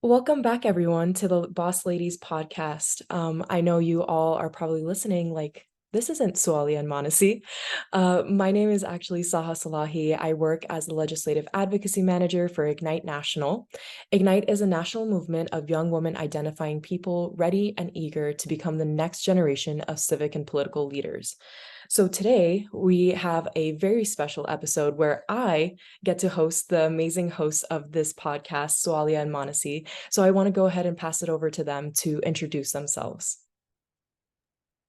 Welcome back, everyone, to the Boss Ladies podcast. I know you all are probably listening like, this isn't Sualia and Manasi. My name is actually Saha Salahi. I work as the Legislative Advocacy Manager for Ignite National. Ignite is a national movement of young women identifying people ready and eager to become the next generation of civic and political leaders. So today we have a very special episode where I get to host the amazing hosts of this podcast, Sualia and Manasi. So I want to go ahead and pass it over to them to introduce themselves.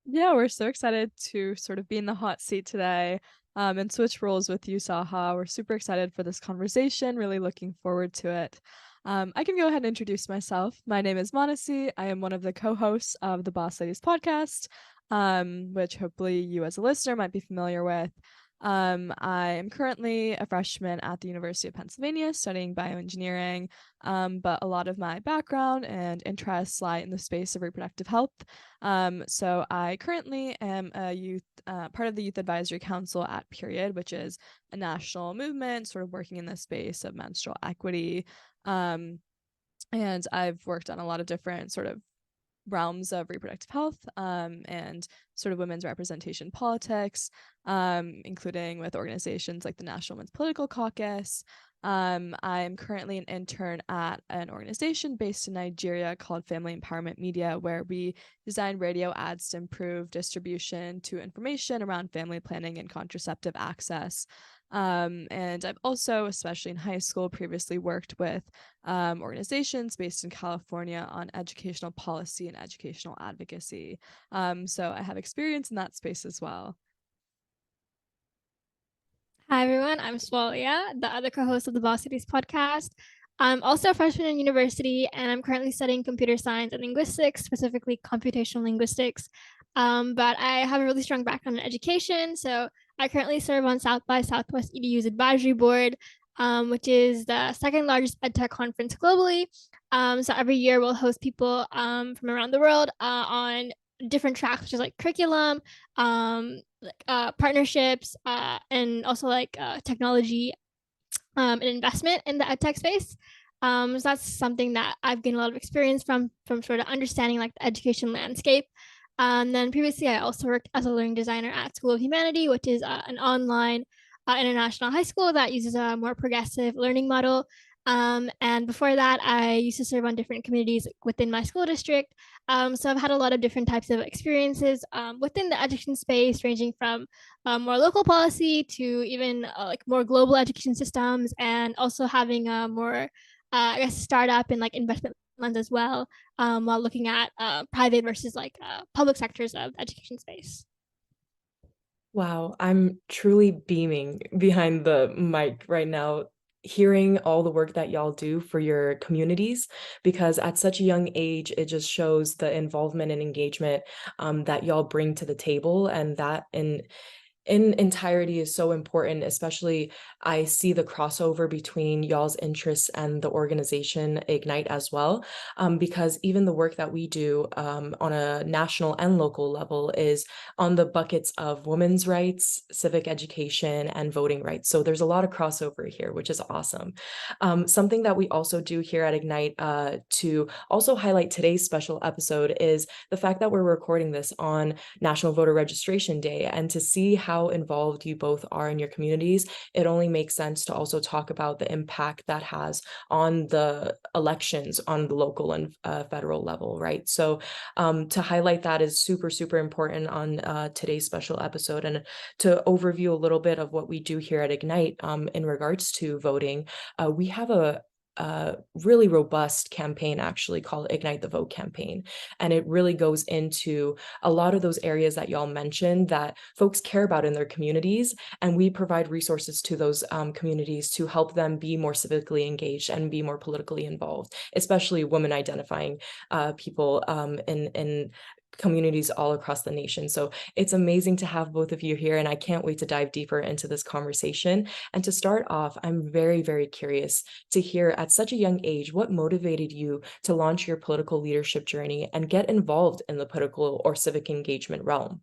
Yeah, we're so excited to sort of be in the hot seat today and switch roles with you, Saha. We're super excited for this conversation, really looking forward to it. I can go ahead and introduce myself. My name is Manasi. I am one of the co hosts of the Boss Ladies podcast, which hopefully you as a listener might be familiar with. I am currently a freshman at the University of Pennsylvania studying bioengineering, but a lot of my background and interests lie in the space of reproductive health. So I currently am a part of the Youth Advisory Council at Period, which is a national movement sort of working in the space of menstrual equity. Um, and I've worked on a lot of different sort of realms of reproductive health and sort of women's representation politics, including with organizations like the National Women's Political Caucus. I'm currently an intern at an organization based in Nigeria called Family Empowerment Media, where we design radio ads to improve distribution to information around family planning and contraceptive access. And I've also, especially in high school, previously worked with organizations based in California on educational policy and educational advocacy. So I have experience in that space as well. Hi everyone, I'm Swalia, the other co-host of the Boss Cities podcast. I'm also a freshman in university, and I'm currently studying computer science and linguistics, specifically computational linguistics. But I have a really strong background in education, so I currently serve on South by Southwest EDU's advisory board, which is the second largest EdTech conference globally. So every year we'll host people from around the world on different tracks, which is like curriculum, partnerships, and also technology and investment in the edtech space. So that's something that I've gained a lot of experience from sort of understanding like the education landscape. And then previously, I also worked as a learning designer at School of Humanity, which is an online international high school that uses a more progressive learning model. And before that, I used to serve on different communities within my school district. So I've had a lot of different types of experiences within the education space, ranging from more local policy to even like more global education systems, and also having a more, I guess, startup and like investment lens as well, while looking at private versus public sectors of the education space. Wow, I'm truly beaming behind the mic right now, hearing all the work that y'all do for your communities, because at such a young age, it just shows the involvement and engagement that y'all bring to the table, and that in entirety is so important. Especially I see the crossover between y'all's interests and the organization Ignite as well, because even the work that we do on a national and local level is on the buckets of women's rights, civic education, and voting rights. So there's a lot of crossover here, which is awesome. Something that we also do here at Ignite to also highlight today's special episode is the fact that we're recording this on National Voter Registration Day, and to see how involved you both are in your communities, it only makes sense to also talk about the impact that has on the elections on the local and federal level, right? So to highlight that is super, super important on today's special episode. And to overview a little bit of what we do here at Ignite in regards to voting, we have a really robust campaign actually called Ignite the Vote campaign. And it really goes into a lot of those areas that y'all mentioned that folks care about in their communities. And we provide resources to those communities to help them be more civically engaged and be more politically involved, especially women identifying people in communities all across the nation. So it's amazing to have both of you here, and I can't wait to dive deeper into this conversation. And to start off, I'm very, very curious to hear, at such a young age, what motivated you to launch your political leadership journey and get involved in the political or civic engagement realm?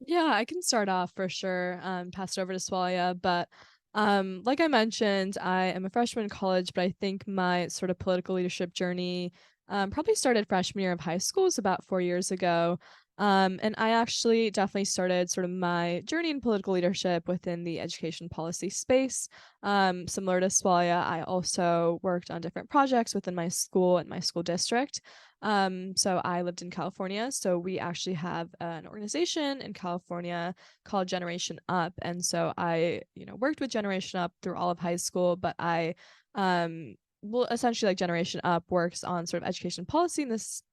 Yeah, I can start off for sure, pass it over to Swalia, but Like I mentioned, I am a freshman in college, but I think my sort of political leadership journey probably started freshman year of high school, so about 4 years ago. And I actually definitely started sort of my journey in political leadership within the education policy space. Similar to Swalia, I also worked on different projects within my school and my school district. So I lived in California, so we actually have an organization in California called Generation Up. And so I, worked with Generation Up through all of high school, but I, well, essentially, like Generation Up works on sort of education policy in this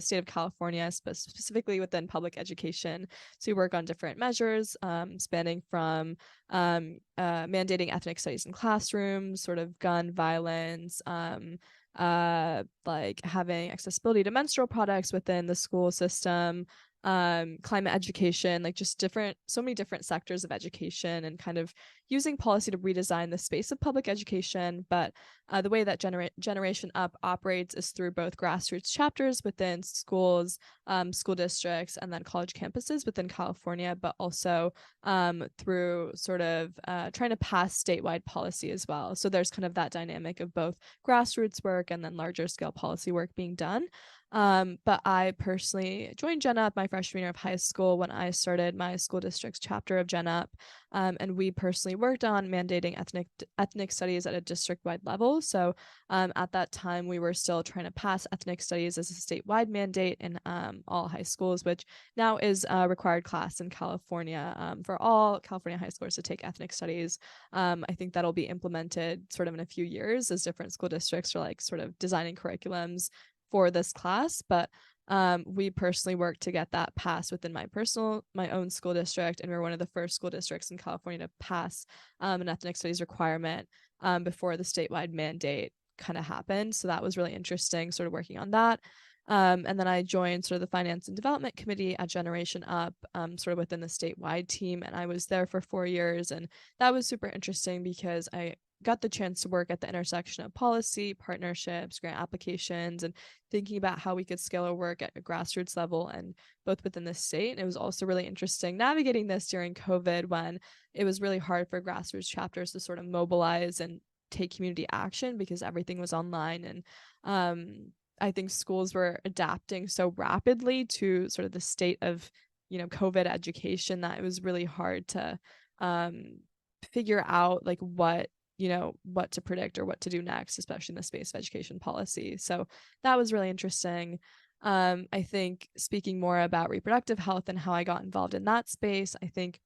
state of California, specifically within public education. So we work on different measures, spanning from mandating ethnic studies in classrooms, sort of gun violence, like having accessibility to menstrual products within the school system, climate education, like just so many different sectors of education, and kind of using policy to redesign the space of public education. But the way that Generation Up operates is through both grassroots chapters within schools, school districts, and then college campuses within California, but also through sort of trying to pass statewide policy as well. So there's kind of that dynamic of both grassroots work and then larger scale policy work being done. But I personally joined Gen Up my freshman year of high school when I started my school district's chapter of Gen Up. And we personally worked on mandating ethnic studies at a district-wide level. So at that time, we were still trying to pass ethnic studies as a statewide mandate in all high schools, which now is a required class in California for all California high schoolers to take ethnic studies. I think that'll be implemented sort of in a few years as different school districts are like sort of designing curriculums for this class. But we personally worked to get that passed within my own school district, and we were one of the first school districts in California to pass an ethnic studies requirement before the statewide mandate kind of happened. So that was really interesting, sort of working on that. And then I joined sort of the finance and development committee at Generation Up, sort of within the statewide team, and I was there for 4 years, and that was super interesting because I got the chance to work at the intersection of policy, partnerships, grant applications, and thinking about how we could scale our work at a grassroots level and both within the state. And it was also really interesting navigating this during COVID when it was really hard for grassroots chapters to sort of mobilize and take community action because everything was online. And I think schools were adapting so rapidly to sort of the state of, COVID education that it was really hard to figure out like what to predict or what to do next, especially in the space of education policy. So that was really interesting. I think speaking more about reproductive health and how I got involved in that space, I think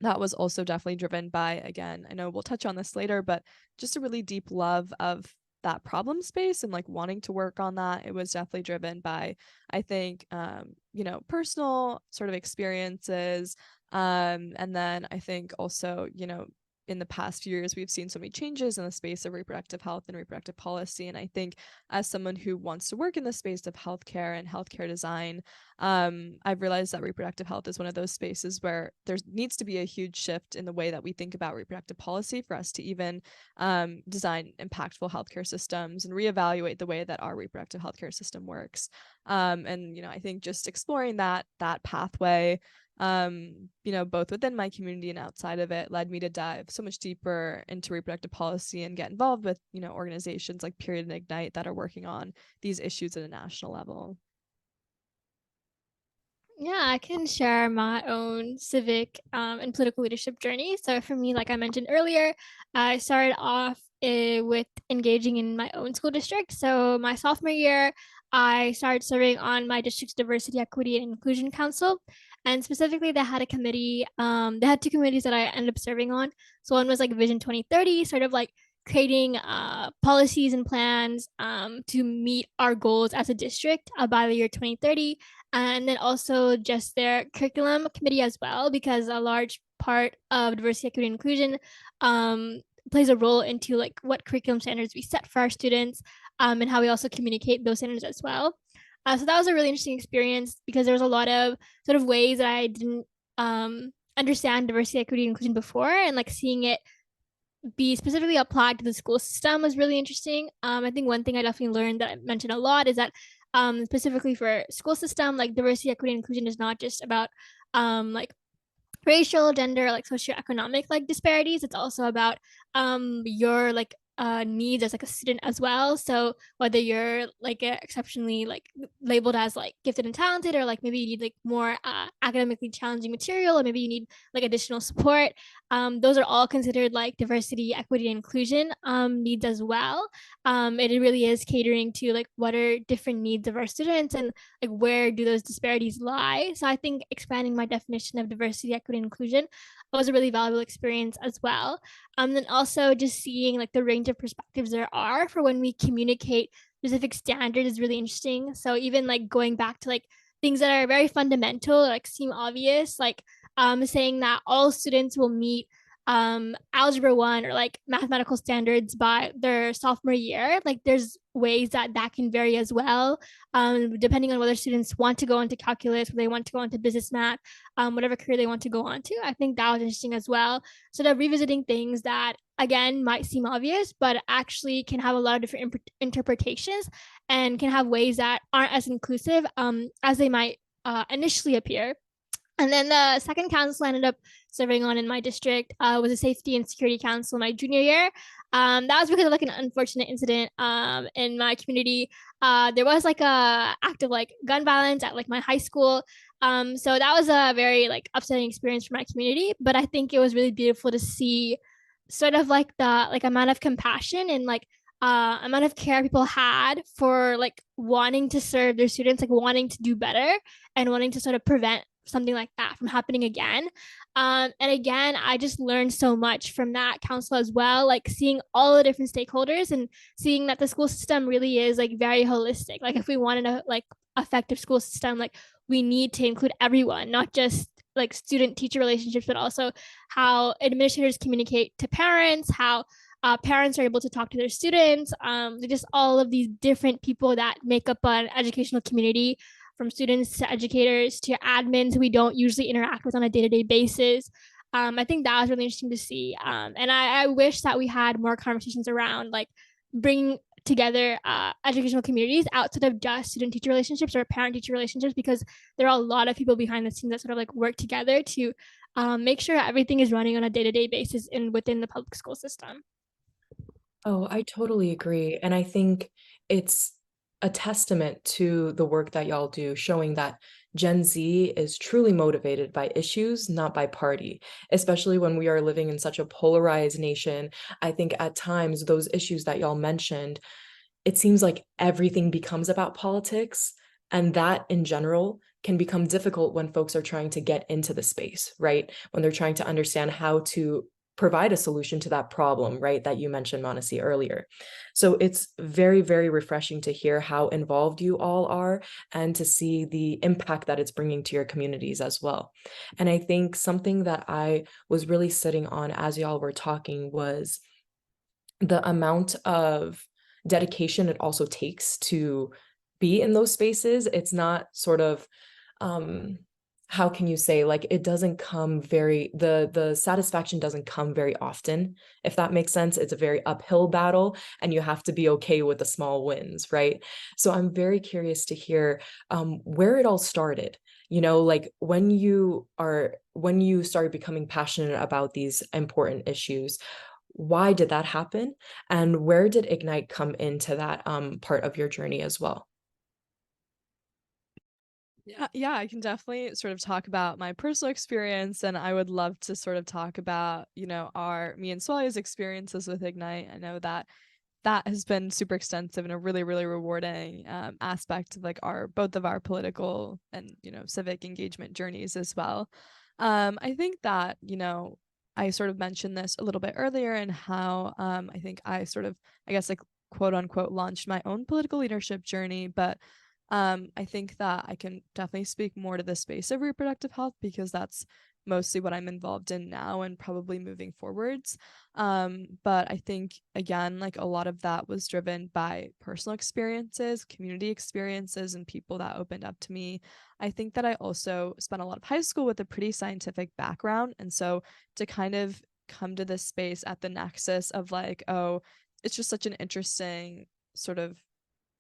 that was also definitely driven by, again, I know we'll touch on this later, but just a really deep love of that problem space and like wanting to work on that. It was definitely driven by, I think, personal sort of experiences. And then I think also, in the past few years, we've seen so many changes in the space of reproductive health and reproductive policy. And I think as someone who wants to work in the space of healthcare and healthcare design, I've realized that reproductive health is one of those spaces where there needs to be a huge shift in the way that we think about reproductive policy for us to even design impactful healthcare systems and reevaluate the way that our reproductive healthcare system works. And I think just exploring that pathway, both within my community and outside of it, led me to dive so much deeper into reproductive policy and get involved with, organizations like Period and Ignite that are working on these issues at a national level. Yeah, I can share my own civic and political leadership journey. So for me, like I mentioned earlier, I started off with engaging in my own school district. So my sophomore year, I started serving on my district's Diversity, Equity, and Inclusion Council. And specifically, they had a committee. They had two committees that I ended up serving on. So one was like Vision 2030, sort of like creating policies and plans to meet our goals as a district by the year 2030, and then also just their curriculum committee as well, because a large part of diversity, equity, and inclusion plays a role into like what curriculum standards we set for our students, and how we also communicate those standards as well. So that was a really interesting experience because there was a lot of sort of ways that I didn't understand diversity, equity, and inclusion before, and like seeing it be specifically applied to the school system was really interesting. I think one thing I definitely learned that I mentioned a lot is that specifically for school system, like diversity, equity, and inclusion is not just about like racial, gender, like socioeconomic like disparities. It's also about your like needs as like a student as well. So whether you're like exceptionally like labeled as like gifted and talented, or like maybe you need like more academically challenging material, or maybe you need like additional support, those are all considered like diversity, equity, and inclusion needs as well. It really is catering to like what are different needs of our students, and like where do those disparities lie. So I think expanding my definition of diversity, equity, and inclusion was a really valuable experience as well. Then also just seeing like the range of perspectives there are for when we communicate specific standards is really interesting. So even like going back to like things that are very fundamental, like seem obvious, like saying that all students will meet algebra 1 or like mathematical standards by their sophomore year. Like there's ways that that can vary as well, depending on whether students want to go into calculus, or they want to go into business math, whatever career they want to go on to. I think that was interesting as well. Sort of revisiting things that again might seem obvious, but actually can have a lot of different interpretations, and can have ways that aren't as inclusive as they might initially appear. And then the second council I ended up serving on in my district was a safety and security council my junior year. That was because of like an unfortunate incident in my community. There was like a act of like gun violence at like my high school. So that was a very like upsetting experience for my community. But I think it was really beautiful to see sort of like the like amount of compassion and like amount of care people had for like wanting to serve their students, like wanting to do better and wanting to sort of prevent something like that from happening again. And again, I just learned so much from that council as well, like seeing all the different stakeholders and seeing that the school system really is like very holistic. Like if we wanted a like effective school system, like we need to include everyone, not just like student teacher relationships, but also how administrators communicate to parents, how parents are able to talk to their students, just all of these different people that make up an educational community, from students to educators to admins who we don't usually interact with on a day-to-day basis. I think that was really interesting to see. And I wish that we had more conversations around like bringing together educational communities outside of just student-teacher relationships or parent-teacher relationships, because there are a lot of people behind the scenes that sort of like work together to make sure everything is running on a day-to-day basis and within the public school system. Oh, I totally agree. And I think it's a testament to the work that y'all do, showing that Gen Z is truly motivated by issues, not by party, especially when we are living in such a polarized nation. I think at times those issues that y'all mentioned, it seems like everything becomes about politics. And that in general can become difficult when folks are trying to get into the space, right? When they're trying to understand how to provide a solution to that problem, right? That you mentioned, Manasi, earlier. So it's very, very refreshing to hear how involved you all are and to see the impact that it's bringing to your communities as well. And I think something that I was really sitting on as y'all were talking was the amount of dedication it also takes to be in those spaces. It's not sort of how can you say, like, it doesn't come very, the satisfaction doesn't come very often, if that makes sense. It's a very uphill battle and you have to be okay with the small wins, right? So I'm very curious to hear where it all started. Like when you started becoming passionate about these important issues, why did that happen? And where did Ignite come into that part of your journey as well? Yeah, I can definitely sort of talk about my personal experience, and I would love to sort of talk about, our me and Swalia's experiences with Ignite. I know that that has been super extensive and a really, really rewarding aspect of like our both of our political and civic engagement journeys as well. I think that I sort of mentioned this a little bit earlier, and how I think I sort of, I guess, like, quote unquote launched my own political leadership journey. But I think that I can definitely speak more to the space of reproductive health, because that's mostly what I'm involved in now and probably moving forwards. But I think, again, like, a lot of that was driven by personal experiences, community experiences, and people that opened up to me. I think that I also spent a lot of high school with a pretty scientific background. And so to kind of come to this space at the nexus of like, oh, it's just such an interesting sort of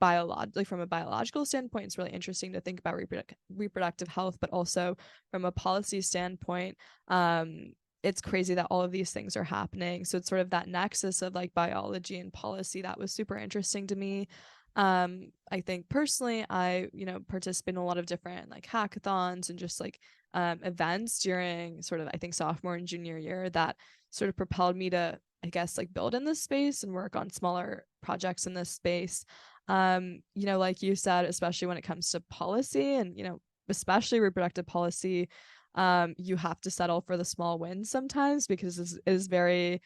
from a biological standpoint, it's really interesting to think about reproductive health, but also from a policy standpoint, it's crazy that all of these things are happening. So it's sort of that nexus of like biology and policy that was super interesting to me. I think personally, I, participate in a lot of different like hackathons and just like events during sort of, I think, sophomore and junior year that sort of propelled me to, I guess, like build in this space and work on smaller projects in this space. Like you said, especially when it comes to policy and, especially reproductive policy, you have to settle for the small wins sometimes because it is very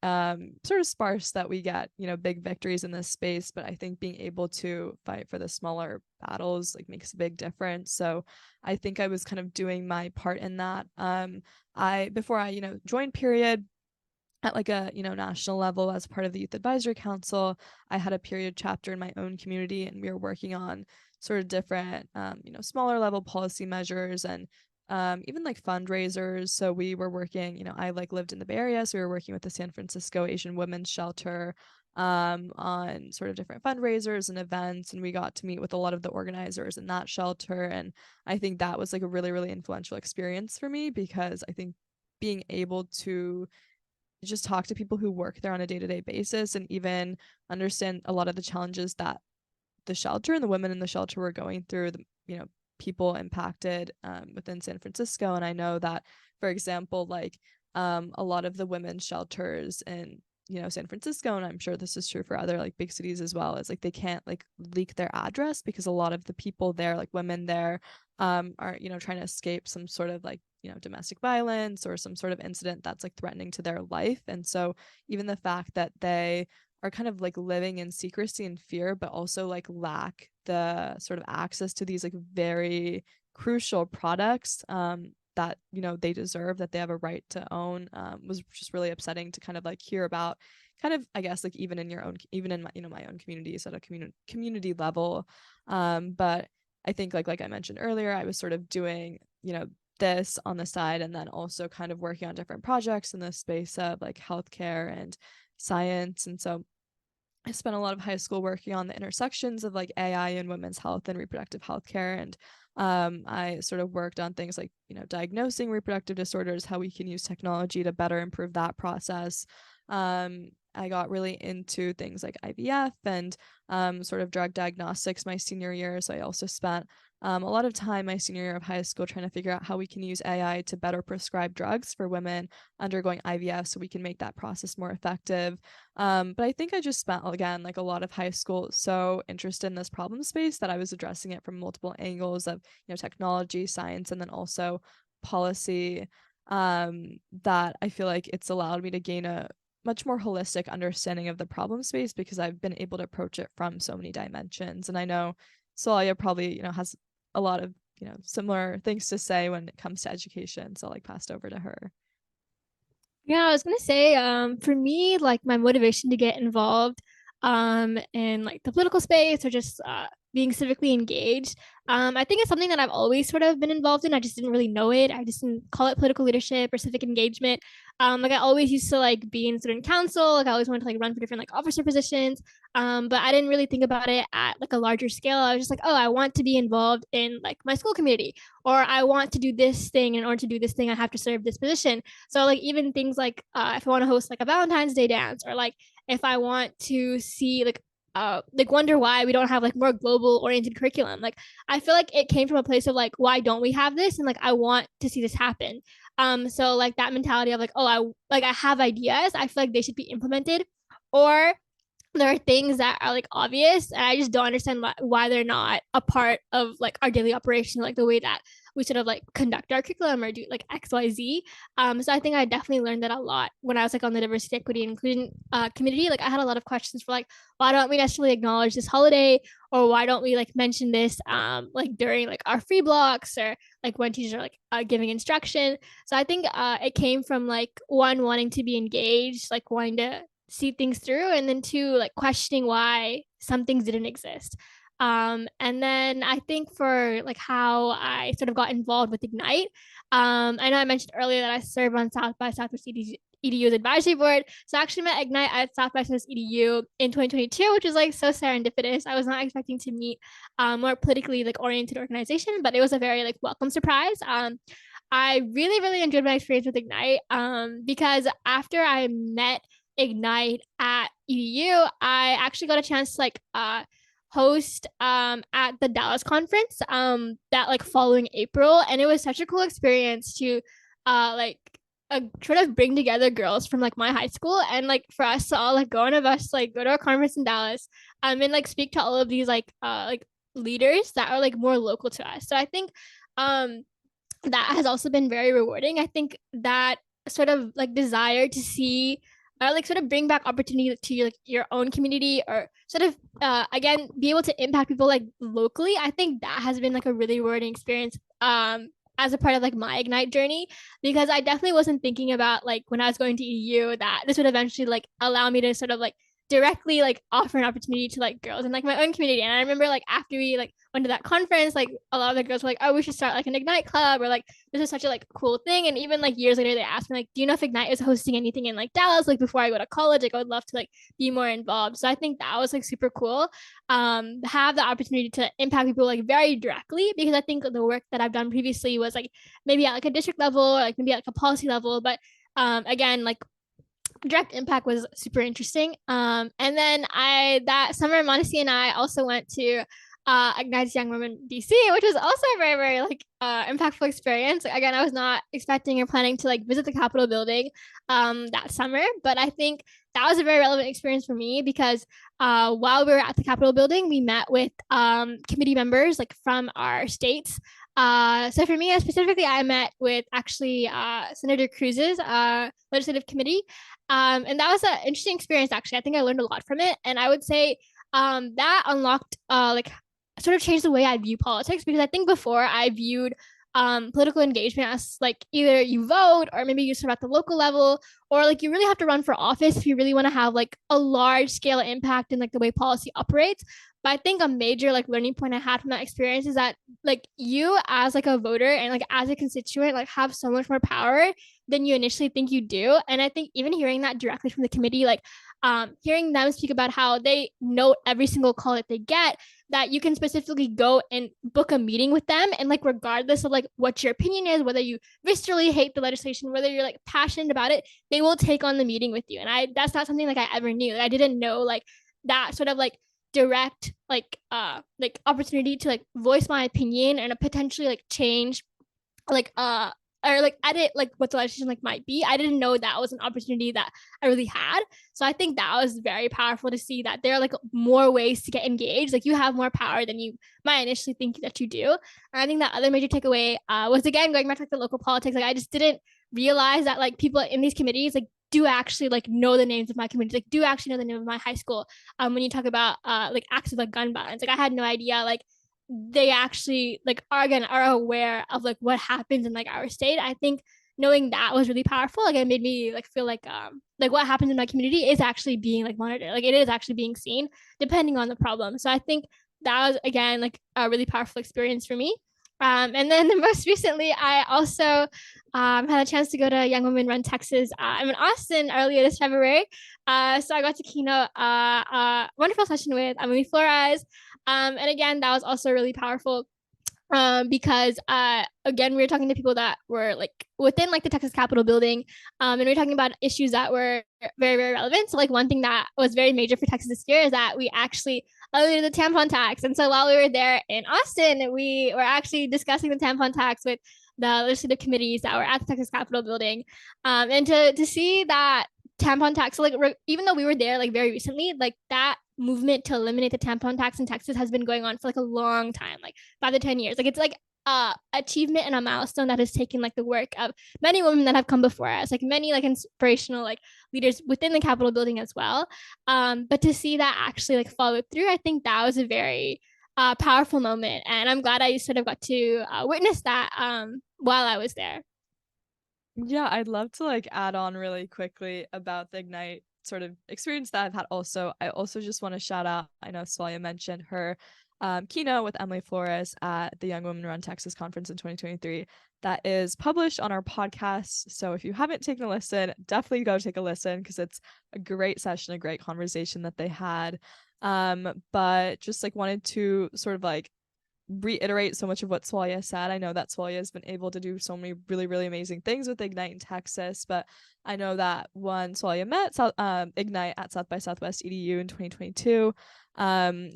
sort of sparse that we get, big victories in this space. But I think being able to fight for the smaller battles like makes a big difference. So I think I was kind of doing my part in that. Before I joined Period at like a national level as part of the Youth Advisory Council, I had a Period chapter in my own community, and we were working on sort of different smaller level policy measures and even like fundraisers. So we were working, I like lived in the Bay Area, so we were working with the San Francisco Asian Women's Shelter on sort of different fundraisers and events, and we got to meet with a lot of the organizers in that shelter. And I think that was like a really, really influential experience for me, because I think being able to just talk to people who work there on a day-to-day basis and even understand a lot of the challenges that the shelter and the women in the shelter were going through, people impacted within San Francisco. And I know that, for example, like a lot of the women's shelters in San Francisco, and I'm sure this is true for other like big cities as well, is like they can't like leak their address because a lot of the people there, like women there, are trying to escape some sort of like domestic violence or some sort of incident that's like threatening to their life. And so even the fact that they are kind of like living in secrecy and fear, but also like lack the sort of access to these like very crucial products that they deserve, that they have a right to own, was just really upsetting to kind of like hear about, kind of, I guess, like even in my my own communities at a community level. But I think like I mentioned earlier, I was sort of doing this on the side, and then also kind of working on different projects in the space of like healthcare and science. And so I spent a lot of high school working on the intersections of like AI and women's health and reproductive health care. And I sort of worked on things like, diagnosing reproductive disorders, how we can use technology to better improve that process. I got really into things like IVF and sort of drug diagnostics my senior year. So I also spent a lot of time my senior year of high school trying to figure out how we can use AI to better prescribe drugs for women undergoing IVF so we can make that process more effective. But I think I just spent, again, like a lot of high school so interested in this problem space that I was addressing it from multiple angles of, technology, science, and then also policy, that I feel like it's allowed me to gain a much more holistic understanding of the problem space, because I've been able to approach it from so many dimensions. And I know Solia probably, has a lot of, similar things to say when it comes to education. So like passed over to her. Yeah, I was gonna say, for me, like my motivation to get involved in like the political space or just being civically engaged, I think it's something that I've always sort of been involved in. I just didn't really know it. I just didn't call it political leadership or civic engagement. Like I always used to like be in student council. Like I always wanted to like run for different like officer positions. But I didn't really think about it at like a larger scale. I was just like, oh, I want to be involved in like my school community, or I want to do this thing. In order to do this thing, I have to serve this position. So like even things like if I want to host like a Valentine's Day dance, or like if I want to see like wonder why we don't have like more global oriented curriculum. Like I feel like it came from a place of like, why don't we have this? And like I want to see this happen. So like that mentality of like, oh, I have ideas. I feel like they should be implemented. Or there are things that are like obvious, and I just don't understand why they're not a part of like our daily operation, like the way that we sort of like conduct our curriculum or do like XYZ. So I think I definitely learned that a lot when I was like on the diversity, equity, and inclusion community. Like I had a lot of questions for like, why don't we necessarily acknowledge this holiday, or why don't we like mention this like during like our free blocks, or like when teachers are like giving instruction. So I think it came from like one, wanting to be engaged, like wanting to see things through, and then two, like questioning why some things didn't exist. And then I think for like how I sort of got involved with Ignite, I know I mentioned earlier that I serve on South by Southwest EDU's advisory board. So I actually met Ignite at South by Southwest EDU in 2022, which was like so serendipitous. I was not expecting to meet more politically like oriented organization, but it was a very like welcome surprise. I really, really enjoyed my experience with Ignite because after I met Ignite at EDU, I actually got a chance to like host at the Dallas conference that like following April, and it was such a cool experience to like sort of bring together girls from like my high school, and like for us to all like go on a bus, like go to a conference in Dallas and like speak to all of these like leaders that are like more local to us. So I think that has also been very rewarding. I think that sort of like desire to see like sort of bring back opportunity to your own community, or sort of again be able to impact people like locally. I think that has been like a really rewarding experience as a part of like my Ignite journey, because I definitely wasn't thinking about like when I was going to EU that this would eventually like allow me to sort of like directly like offer an opportunity to like girls in like my own community. And I remember like after we like went to that conference, like a lot of the girls were like, oh, we should start like an Ignite club, or like this is such a like cool thing. And even like years later they asked me like, do you know if Ignite is hosting anything in like Dallas, like before I go to college? Like I would love to like be more involved. So I think that was like super cool, have the opportunity to impact people like very directly, because I think the work that I've done previously was like maybe at like a district level, or like maybe at like a policy level, but again, like direct impact was super interesting. And then that summer, Manasi and I also went to Ignite's Young Women DC, which was also a very, very like impactful experience. Again, I was not expecting or planning to like visit the Capitol building that summer, but I think that was a very relevant experience for me, because while we were at the Capitol building, we met with committee members like from our states. So for me specifically, I met with actually Senator Cruz's legislative committee. And that was an interesting experience, actually. I think I learned a lot from it. And I would say that unlocked, like, sort of changed the way I view politics, because I think before I viewed political engagement as like either you vote, or maybe you serve at the local level, or like you really have to run for office if you really want to have like a large scale impact in like the way policy operates. But I think a major like learning point I had from that experience is that like you as like a voter and like as a constituent like have so much more power than you initially think you do. And I think even hearing that directly from the committee, like hearing them speak about how they note every single call that they get, that you can specifically go and book a meeting with them, and like regardless of like what your opinion is, whether you viscerally hate the legislation, whether you're like passionate about it, they will take on the meeting with you. And that's not something like I ever knew. Like, I didn't know like that sort of like direct like opportunity to like voice my opinion and potentially like change like or like edit like what the legislation like might be. I didn't know that was an opportunity that I really had. So I think that was very powerful to see that there are like more ways to get engaged. Like you have more power than you might initially think that you do. And I think that other major takeaway was again going back to like the local politics. Like I just didn't realize that like people in these committees like do actually like know the names of my community, like do actually know the name of my high school. When you talk about like acts of like gun violence, like I had no idea like they actually like are aware of like what happens in like our state. I think knowing that was really powerful. Like it made me like feel like what happens in my community is actually being like monitored, like it is actually being seen depending on the problem. So I think that was again like a really powerful experience for me. And then most recently, I also had a chance to go to Young Women Run Texas. I'm in Austin earlier this February. So I got to keynote a wonderful session with Emily Flores. And again, that was also really powerful because again, we were talking to people that were like within like the Texas Capitol building, and we were talking about issues that were very, very relevant. So like one thing that was very major for Texas this year is that we actually eliminated the tampon tax. And so while we were there in Austin, we were actually discussing the tampon tax with the legislative committees that were at the Texas Capitol building, and to see that tampon tax, so like even though we were there like very recently, like that movement to eliminate the tampon tax in Texas has been going on for like a long time, like 5 to 10 years. Like it's like achievement and a milestone that has taken like the work of many women that have come before us, like many like inspirational like leaders within the Capitol building as well. But to see that actually like follow through, I think that was a very powerful moment, and I'm glad I sort of got to witness that while I was there. Yeah, I'd love to like add on really quickly about the Ignite sort of experience that I've had also. I also just want to shout out, I know Sualeha mentioned her keynote with Emily Flores at the Young Women Run Texas Conference in 2023 that is published on our podcast. So if you haven't taken a listen, definitely go take a listen because it's a great session, a great conversation that they had. But just like wanted to sort of like reiterate so much of what Sualeha said. I know that Sualeha has been able to do so many really, really amazing things with Ignite in Texas, but I know that when Sualeha met Ignite at South by Southwest EDU in 2022,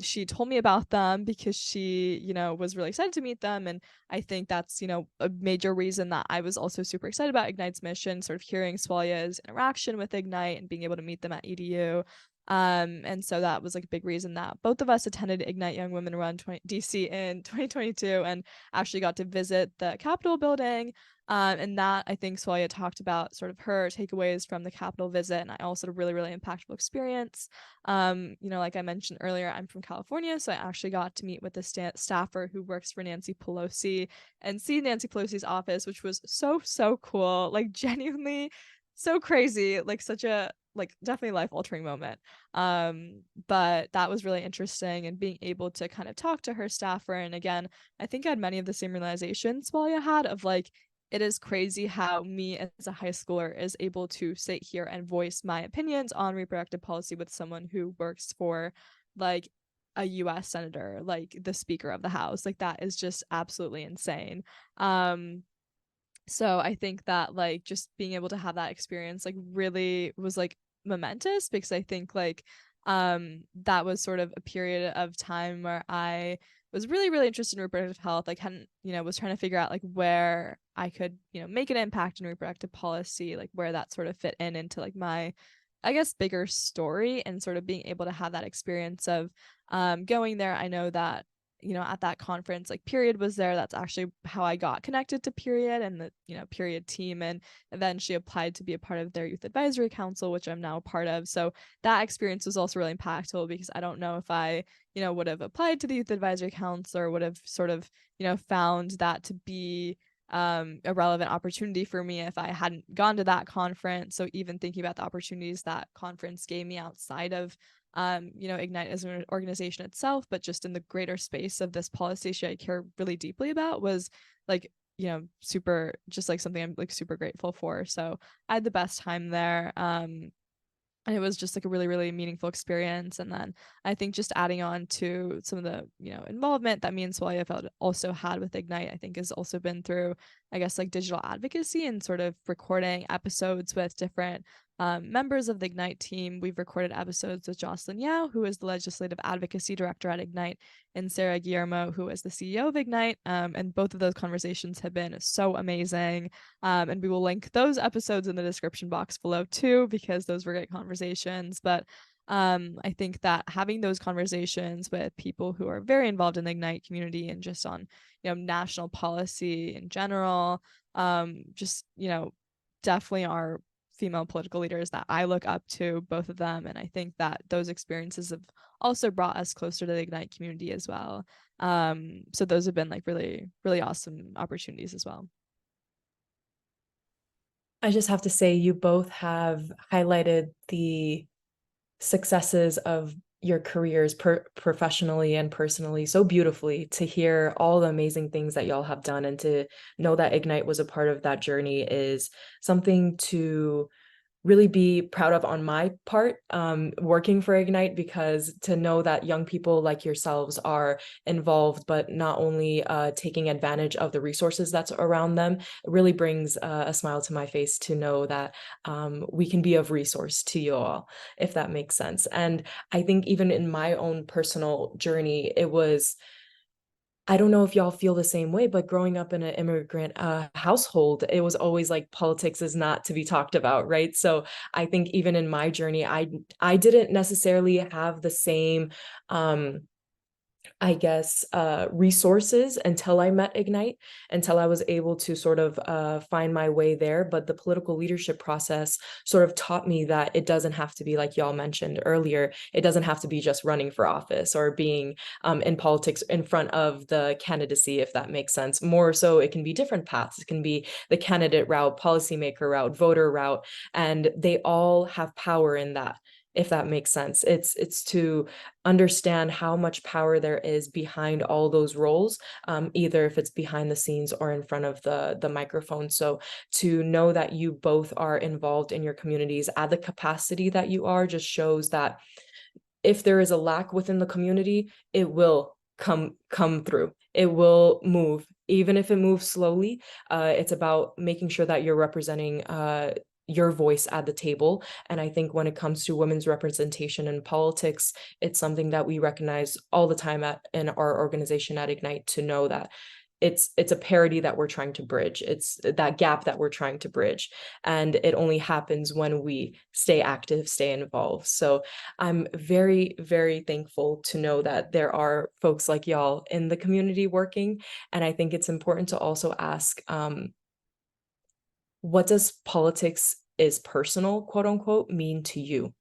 she told me about them because she, you know, was really excited to meet them. And I think that's, you know, a major reason that I was also super excited about Ignite's mission, sort of hearing Sualeha's interaction with Ignite and being able to meet them at EDU. And so that was like a big reason that both of us attended Ignite Young Women Run DC in 2022 and actually got to visit the Capitol building. And that I think Sualeha talked about sort of her takeaways from the Capitol visit, and I also had a really, really impactful experience. You know, like I mentioned earlier, I'm from California, so I actually got to meet with the staffer who works for Nancy Pelosi and see Nancy Pelosi's office, which was so cool, like genuinely so crazy, like such a like definitely life altering moment. But that was really interesting, and being able to kind of talk to her staffer. And again, I think I had many of the same realizations Swalia had of like, it is crazy how me as a high schooler is able to sit here and voice my opinions on reproductive policy with someone who works for like a US senator, like the Speaker of the House. Like that is just absolutely insane. So I think that like just being able to have that experience like really was like momentous, because I think like that was sort of a period of time where I was really, really interested in reproductive health. Like hadn't, you know, was trying to figure out like where I could, you know, make an impact in reproductive policy, like where that sort of fit into like my, I guess, bigger story, and sort of being able to have that experience of going there. I know that, you know, at that conference, like Period was there. That's actually how I got connected to Period and the, you know, Period team. And then she applied to be a part of their youth advisory council, which I'm now a part of. So that experience was also really impactful, because I don't know if I, you know, would have applied to the youth advisory council or would have sort of, you know, found that to be a relevant opportunity for me if I hadn't gone to that conference. So even thinking about the opportunities that conference gave me outside of you know, Ignite as an organization itself, but just in the greater space of this policy issue I care really deeply about, was like, you know, super, just like something I'm like super grateful for. So I had the best time there. And it was just like a really, really meaningful experience. And then I think just adding on to some of the, you know, involvement that me and Sualeha felt also had with Ignite, I think has also been through, I guess, like digital advocacy and sort of recording episodes with different members of the Ignite team. We've recorded episodes with Jocelyn Yao, who is the Legislative Advocacy Director at Ignite, and Sarah Guillermo, who is the CEO of Ignite. And both of those conversations have been so amazing. And we will link those episodes in the description box below too, because those were great conversations. But I think that having those conversations with people who are very involved in the Ignite community and just on, you know, national policy in general, just, you know, definitely are female political leaders that I look up to, both of them. And I think that those experiences have also brought us closer to the Ignite community as well. So those have been like really, really awesome opportunities as well. I just have to say, you both have highlighted the successes of your careers professionally and personally so beautifully. To hear all the amazing things that y'all have done and to know that Ignite was a part of that journey is something to really be proud of on my part, working for Ignite, because to know that young people like yourselves are involved, but not only taking advantage of the resources that's around them, it really brings a smile to my face to know that we can be of resource to you all, if that makes sense. And I think even in my own personal journey, it was, I don't know if y'all feel the same way, but growing up in an immigrant household, it was always like politics is not to be talked about, right? So I think even in my journey, I didn't necessarily have the same I guess, resources until I met Ignite, until I was able to sort of find my way there. But the political leadership process sort of taught me that it doesn't have to be, like y'all mentioned earlier, it doesn't have to be just running for office or being in politics in front of the candidacy, if that makes sense. More so, it can be different paths. It can be the candidate route, policymaker route, voter route, and they all have power in that. if that makes sense. It's to understand how much power there is behind all those roles, either if it's behind the scenes or in front of the microphone. So to know that you both are involved in your communities at the capacity that you are just shows that if there is a lack within the community, it will come through. It will move, even if it moves slowly. It's about making sure that you're representing your voice at the table. And I think when it comes to women's representation in politics, it's something that we recognize all the time in our organization at Ignite, to know that it's a parity that we're trying to bridge. It's that gap that we're trying to bridge. And it only happens when we stay active, stay involved. So I'm very, very thankful to know that there are folks like y'all in the community working. And I think it's important to also ask, what does politics is personal, quote unquote, mean to you?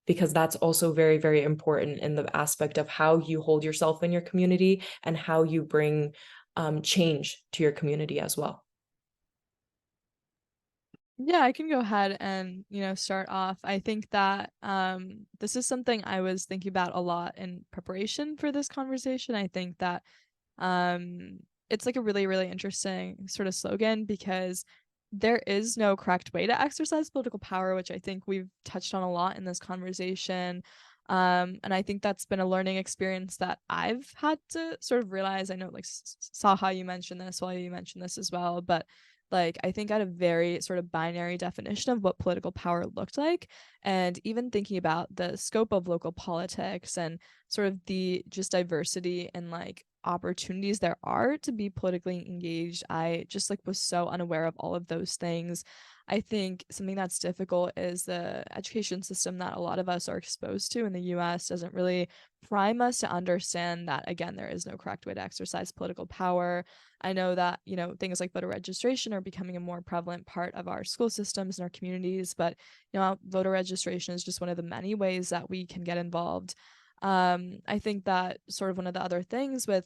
Because that's also very, very important in the aspect of how you hold yourself in your community and how you bring change to your community as well. Yeah, I can go ahead and, start off. I think that this is something I was thinking about a lot in preparation for this conversation. I think that it's like a really, really interesting sort of slogan, because there is no correct way to exercise political power, which I think we've touched on a lot in this conversation. And I think that's been a learning experience that I've had to sort of realize. I know, like, Saha, you mentioned this, while you mentioned this as well, but like, I think I had a very sort of binary definition of what political power looked like. And even thinking about the scope of local politics and sort of the just diversity and like opportunities there are to be politically engaged, I just like was so unaware of all of those things. I think something that's difficult is the education system that a lot of us are exposed to in the US doesn't really prime us to understand that, again, there is no correct way to exercise political power. I know that, things like voter registration are becoming a more prevalent part of our school systems and our communities, but, voter registration is just one of the many ways that we can get involved. I think that sort of one of the other things with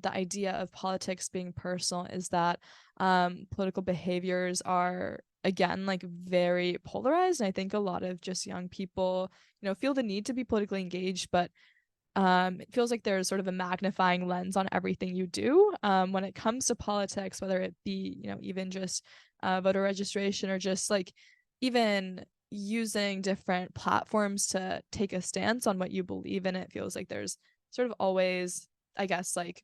the idea of politics being personal is that political behaviors are, again, like, very polarized. And I think a lot of just young people, feel the need to be politically engaged, but it feels like there's sort of a magnifying lens on everything you do when it comes to politics, whether it be, even just voter registration, or just like even using different platforms to take a stance on what you believe in. It feels like there's sort of always, I guess, like,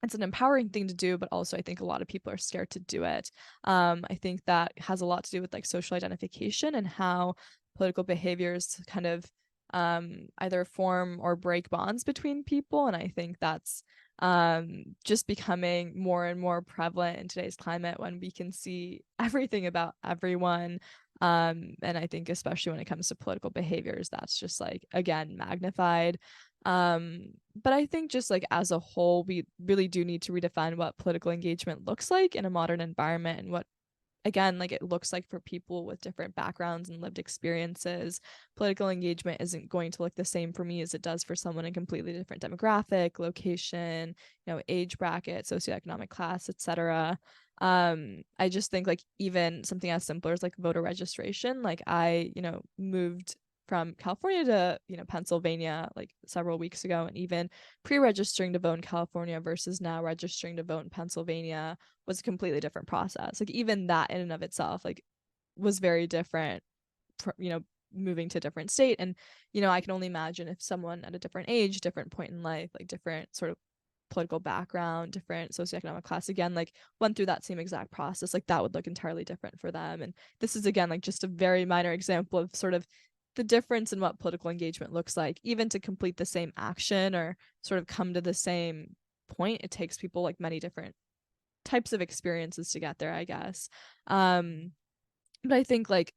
it's an empowering thing to do, but also I think a lot of people are scared to do it. I think that has a lot to do with like social identification and how political behaviors kind of either form or break bonds between people. And I think that's just becoming more and more prevalent in today's climate, when we can see everything about everyone. And I think especially when it comes to political behaviors, that's just like, again, magnified. But I think just like as a whole, we really do need to redefine what political engagement looks like in a modern environment, and what, again, like, it looks like for people with different backgrounds and lived experiences. Political engagement isn't going to look the same for me as it does for someone in completely different demographic, location, age bracket, socioeconomic class, etc. I just think, like, even something as simple as like voter registration, like, I, moved from California to, Pennsylvania like several weeks ago, and even pre-registering to vote in California versus now registering to vote in Pennsylvania was a completely different process. Like, even that in and of itself, like, was very different, moving to a different state. And, I can only imagine if someone at a different age, different point in life, like different sort of political background, different socioeconomic class, again, like, went through that same exact process, like, that would look entirely different for them. And this is, again, like, just a very minor example of sort of the difference in what political engagement looks like. Even to complete the same action or sort of come to the same point, it takes people like many different types of experiences to get there, I guess. But I think, like,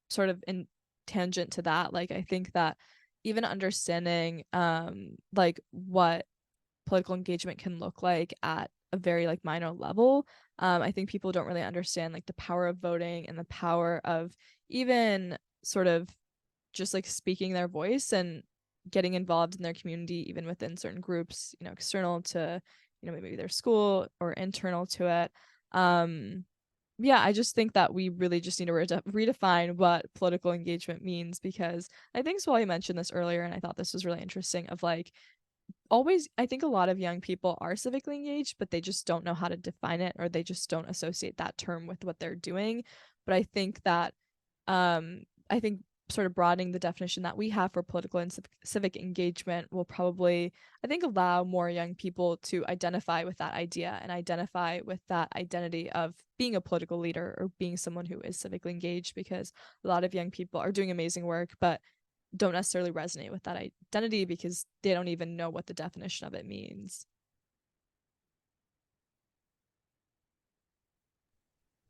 sort of in tangent to that, like, I think that even understanding like what political engagement can look like at a very like minor level, I think people don't really understand like the power of voting and the power of even sort of just like speaking their voice and getting involved in their community, even within certain groups, external to, maybe their school or internal to it. yeah, I just think that we really just need to redefine what political engagement means, because I think Swali mentioned this earlier, and I thought this was really interesting of like always I think a lot of young people are civically engaged, but they just don't know how to define it, or they just don't associate that term with what they're doing. But I think that I think sort of broadening the definition that we have for political and civic engagement will probably, I think, allow more young people to identify with that idea and identify with that identity of being a political leader or being someone who is civically engaged, because a lot of young people are doing amazing work, but don't necessarily resonate with that identity because they don't even know what the definition of it means.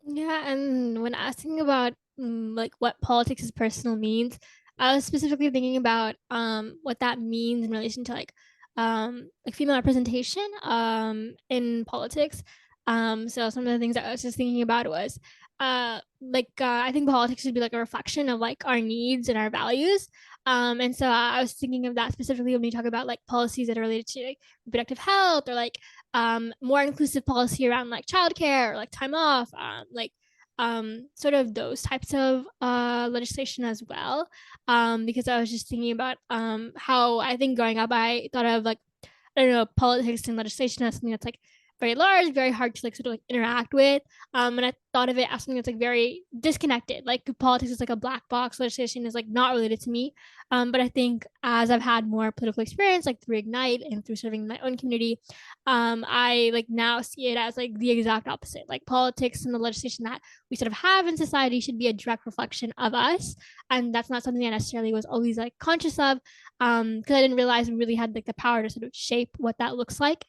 Yeah, and when asking about like what politics is personal means, I was specifically thinking about what that means in relation to like female representation in politics. So some of the things that I was just thinking about was I think politics should be like a reflection of like our needs and our values. And so I was thinking of that specifically when we talk about like policies that are related to like reproductive health, or like more inclusive policy around like childcare or like time off, sort of those types of legislation as well. Because I was just thinking about how I think growing up, I thought of like, I don't know, politics and legislation as something that's like very large, very hard to like sort of like interact with. And I thought of it as something that's like very disconnected. Like politics is like a black box. Legislation is like not related to me. But I think as I've had more political experience, like through Ignite and through serving my own community, I like now see it as like the exact opposite. Like politics and the legislation that we sort of have in society should be a direct reflection of us, and that's not something I necessarily was always like conscious of, because I didn't realize we really had like the power to sort of shape what that looks like,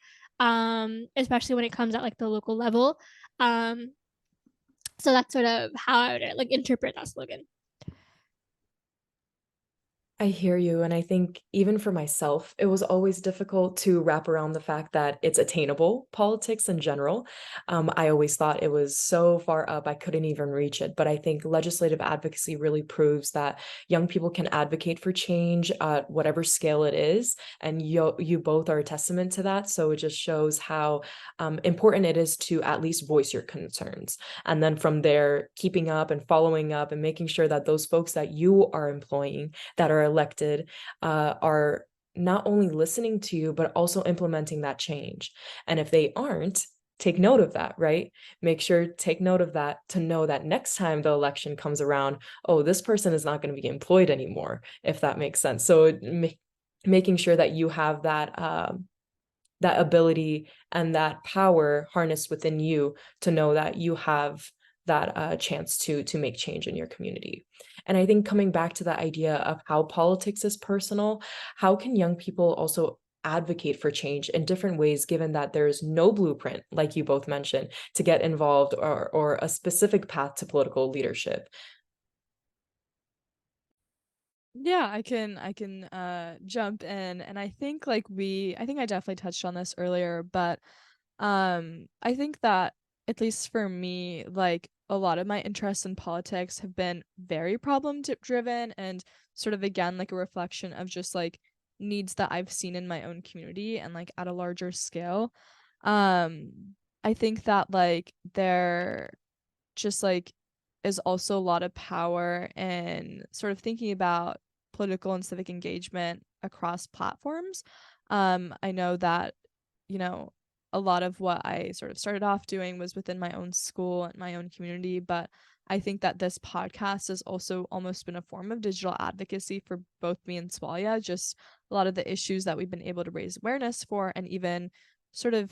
especially when it comes at like the local level. Um, so that's sort of how I would like interpret that slogan. I hear you. And I think even for myself, it was always difficult to wrap around the fact that it's attainable, politics in general. I always thought it was so far up, I couldn't even reach it. But I think legislative advocacy really proves that young people can advocate for change at whatever scale it is. And you both are a testament to that. So it just shows how important it is to at least voice your concerns. And then from there, keeping up and following up and making sure that those folks that you are employing that are elected are not only listening to you, but also implementing that change. And if they aren't, take note of that, right? Make sure take note of that to know that next time the election comes around, oh, this person is not going to be employed anymore, if that makes sense. So making sure that you have that ability and that power harnessed within you to know that you have that chance to make change in your community. And I think coming back to the idea of how politics is personal, how can young people also advocate for change in different ways, given that there's no blueprint, like you both mentioned, to get involved or a specific path to political leadership? Yeah, I can jump in, and I think I think I definitely touched on this earlier, but I think that at least for me, like a lot of my interests in politics have been very driven, and sort of again like a reflection of just like needs that I've seen in my own community and like at a larger scale. I think that like there just like is also a lot of power in sort of thinking about political and civic engagement across platforms. I know that, you know, a lot of what I sort of started off doing was within my own school and my own community, but I think that this podcast has also almost been a form of digital advocacy for both me and Swalia, just a lot of the issues that we've been able to raise awareness for, and even sort of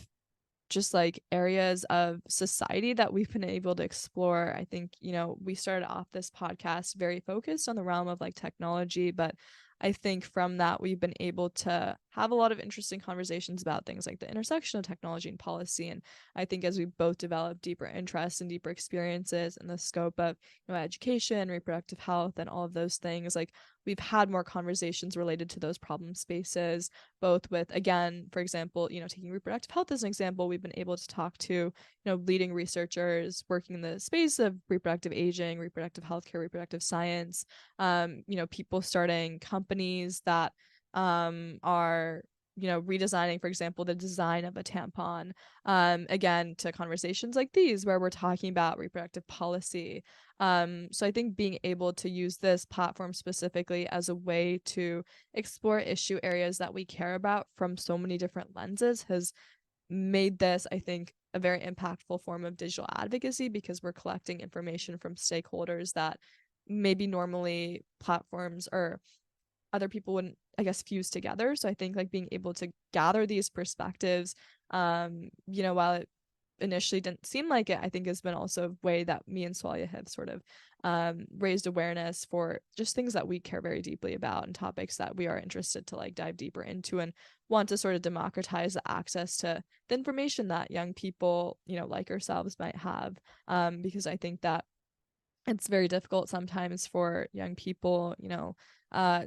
just like areas of society that we've been able to explore. I think, we started off this podcast very focused on the realm of like technology, but I think from that we've been able to have a lot of interesting conversations about things like the intersection of technology and policy. And I think as we both develop deeper interests and deeper experiences in the scope of, education, reproductive health, and all of those things, like we've had more conversations related to those problem spaces, both with, again, for example, taking reproductive health as an example, we've been able to talk to, leading researchers working in the space of reproductive aging, reproductive healthcare, reproductive science, people starting companies that are redesigning, for example, the design of a tampon, again, to conversations like these where we're talking about reproductive policy. So I think being able to use this platform specifically as a way to explore issue areas that we care about from so many different lenses has made this, I think, a very impactful form of digital advocacy, because we're collecting information from stakeholders that maybe normally platforms or other people wouldn't, I guess, fuse together. So I think like being able to gather these perspectives, while it initially didn't seem like it, I think has been also a way that me and Swalia have sort of raised awareness for just things that we care very deeply about and topics that we are interested to like dive deeper into, and want to sort of democratize the access to the information that young people, like ourselves might have. Because I think that it's very difficult sometimes for young people,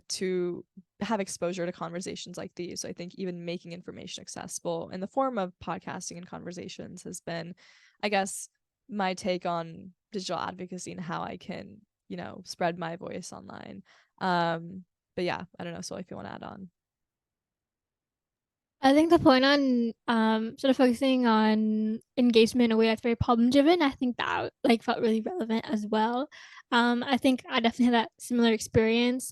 to have exposure to conversations like these. So I think even making information accessible in the form of podcasting and conversations has been, I guess, my take on digital advocacy and how I can, spread my voice online. But yeah, I don't know. So if you want to add on. I think the point on sort of focusing on engagement in a way that's very problem driven, I think that like felt really relevant as well. I think I definitely had that similar experience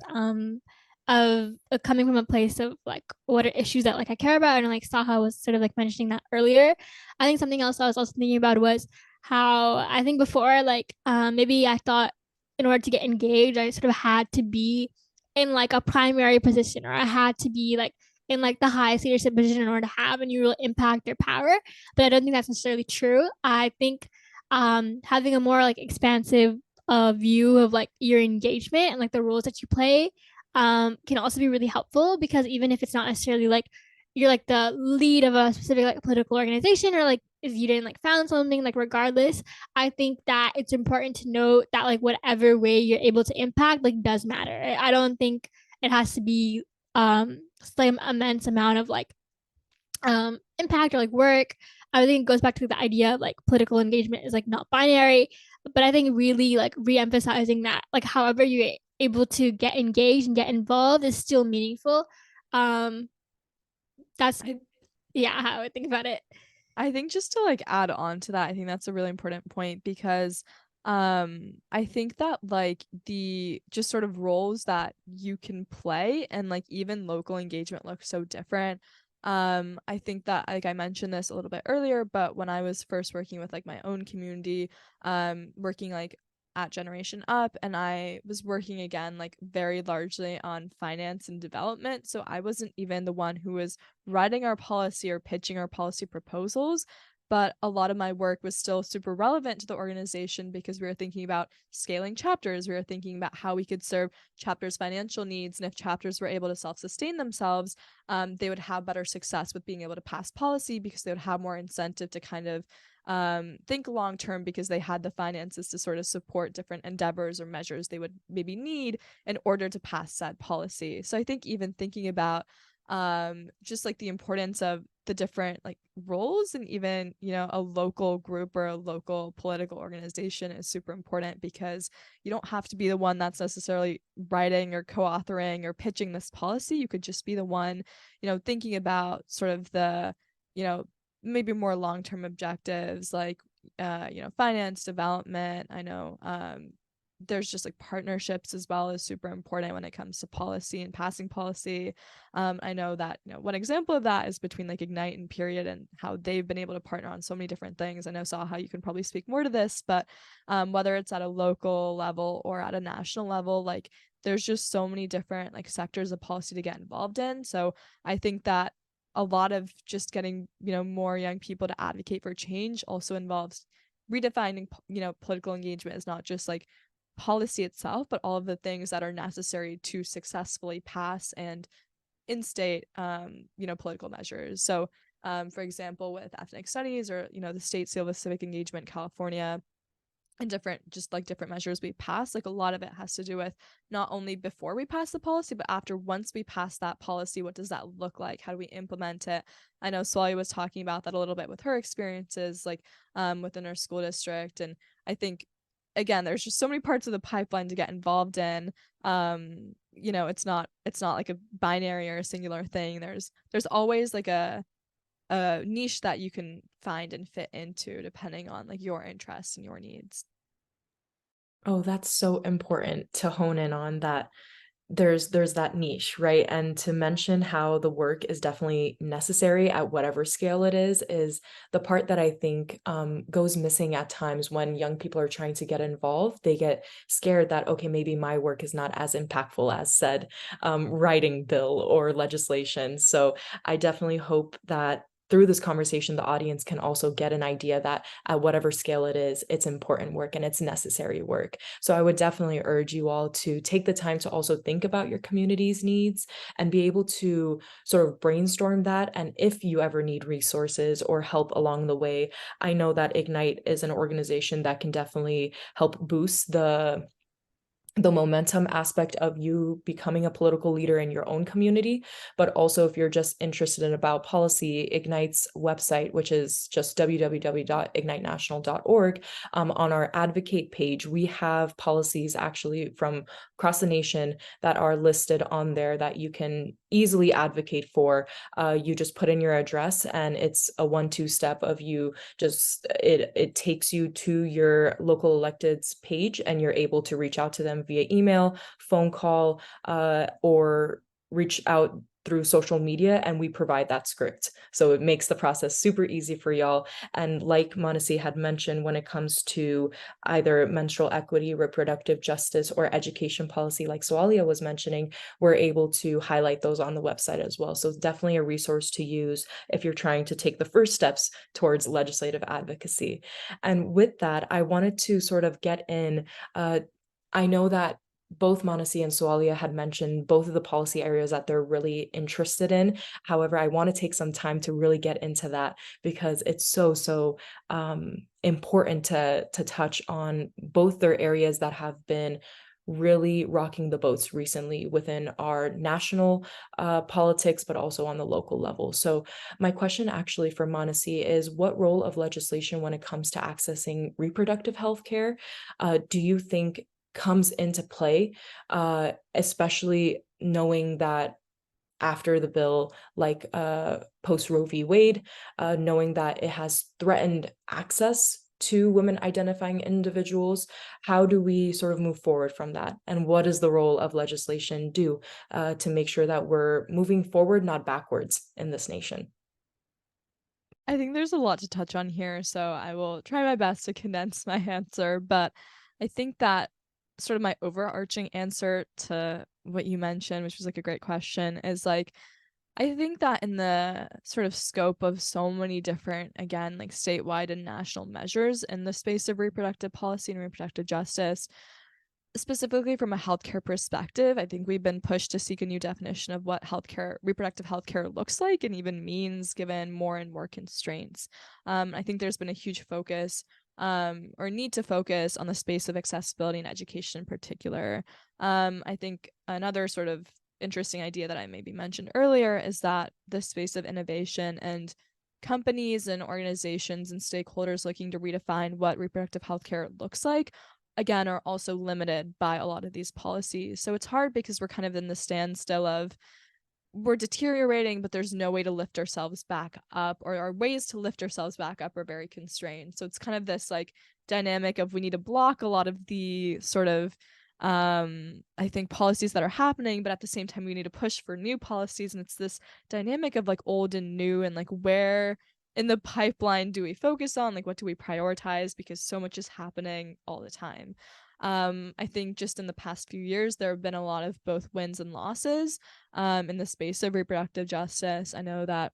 of coming from a place of like what are issues that like I care about, and like Saha was sort of like mentioning that earlier. I think something else I was also thinking about was how I think before like maybe I thought in order to get engaged I sort of had to be in like a primary position, or I had to be like in like the highest leadership position in order to have any real impact or power. But I don't think that's necessarily true. I think having a more like expansive view of like your engagement and like the roles that you play can also be really helpful, because even if it's not necessarily like you're like the lead of a specific like political organization, or like if you didn't like found something, like regardless, I think that it's important to note that like whatever way you're able to impact like does matter. I don't think it has to be some immense amount of like impact or like work. I think it goes back to the idea of like political engagement is like not binary, but I think really like re-emphasizing that like however you're able to get engaged and get involved is still meaningful. um that's I, yeah, how I would think about it. I think just to like add on to that, I think that's a really important point, because I think that like the just sort of roles that you can play and like even local engagement look so different. I think that like I mentioned this a little bit earlier, but when I was first working with like my own community, working like at Generation Up, and I was working again like very largely on finance and development. So I wasn't even the one who was writing our policy or pitching our policy proposals, but a lot of my work was still super relevant to the organization, because we were thinking about scaling chapters. We were thinking about how we could serve chapters' financial needs, and if chapters were able to self-sustain themselves, they would have better success with being able to pass policy, because they would have more incentive to kind of think long term, because they had the finances to sort of support different endeavors or measures they would maybe need in order to pass said policy. So I think even thinking about just like the importance of the different like roles, and even a local group or a local political organization is super important, because you don't have to be the one that's necessarily writing or co-authoring or pitching this policy. You could just be the one thinking about sort of the maybe more long-term objectives, like finance development. I know there's just like partnerships as well is super important when it comes to policy and passing policy. I know that one example of that is between like Ignite and Period, and how they've been able to partner on so many different things. I know, Saha, you can probably speak more to this, but whether it's at a local level or at a national level, like there's just so many different like sectors of policy to get involved in. So I think that a lot of just getting more young people to advocate for change also involves redefining political engagement as not just like policy itself, but all of the things that are necessary to successfully pass and instate political measures. So for example, with ethnic studies, or the state seal with civic engagement California, and different measures we pass, like a lot of it has to do with not only before we pass the policy, but after, once we pass that policy, what does that look like? How do we implement it? I know Swali was talking about that a little bit with her experiences, like within her school district. And I think, again, there's just so many parts of the pipeline to get involved in. it's not like a binary or a singular thing. There's always like a niche that you can find and fit into depending on like your interests and your needs. Oh, that's so important to hone in on that. There's that niche, right? And to mention how the work is definitely necessary at whatever scale it is the part that I think goes missing at times when young people are trying to get involved. They get scared that, okay, maybe my work is not as impactful as said writing bill or legislation. So I definitely hope that through this conversation, the audience can also get an idea that at whatever scale it is, it's important work and it's necessary work. So I would definitely urge you all to take the time to also think about your community's needs and be able to sort of brainstorm that. And if you ever need resources or help along the way, I know that Ignite is an organization that can definitely help boost the momentum aspect of you becoming a political leader in your own community. But also, if you're just interested in about policy, Ignite's website, which is just www.ignitenational.org, on our advocate page, we have policies actually from across the nation that are listed on there that you can easily advocate for. You just put in your address and it's a 1-2 step of you just it takes you to your local electeds page and you're able to reach out to them via email, phone call, or reach out through social media, and we provide that script. So it makes the process super easy for y'all. And like Manasi had mentioned, when it comes to either menstrual equity, reproductive justice, or education policy, like Sualeha was mentioning, we're able to highlight those on the website as well. So it's definitely a resource to use if you're trying to take the first steps towards legislative advocacy. And with that, I wanted to sort of get in, I know that both Manasi and Sualeha had mentioned both of the policy areas that they're really interested in. However, I want to take some time to really get into that because it's so important to touch on both their areas that have been really rocking the boats recently within our national politics, but also on the local level. So my question actually for Manasi is, what role of legislation when it comes to accessing reproductive health care do you think comes into play, especially knowing that after the bill, like post Roe v. Wade, knowing that it has threatened access to women identifying individuals, how do we sort of move forward from that? And what does the role of legislation do to make sure that we're moving forward, not backwards in this nation? I think there's a lot to touch on here, so I will try my best to condense my answer. But I think that sort of my overarching answer to what you mentioned, which was like a great question, is like, I think that in the sort of scope of so many different, again, like statewide and national measures in the space of reproductive policy and reproductive justice, specifically from a healthcare perspective, I think we've been pushed to seek a new definition of what healthcare, reproductive healthcare looks like and even means given more and more constraints. I think there's been a huge focus or need to focus on the space of accessibility and education in particular. I think another sort of interesting idea that I maybe mentioned earlier is that the space of innovation and companies and organizations and stakeholders looking to redefine what reproductive healthcare looks like, again, are also limited by a lot of these policies. So it's hard because we're kind of in the standstill of we're deteriorating, but there's no way to lift ourselves back up, or our ways to lift ourselves back up are very constrained. So it's kind of this like dynamic of we need to block a lot of the sort of I think policies that are happening, but at the same time we need to push for new policies, and it's this dynamic of like old and new, and like where in the pipeline do we focus on, like what do we prioritize, because so much is happening all the time. I think just in the past few years there have been a lot of both wins and losses in the space of reproductive justice. I know that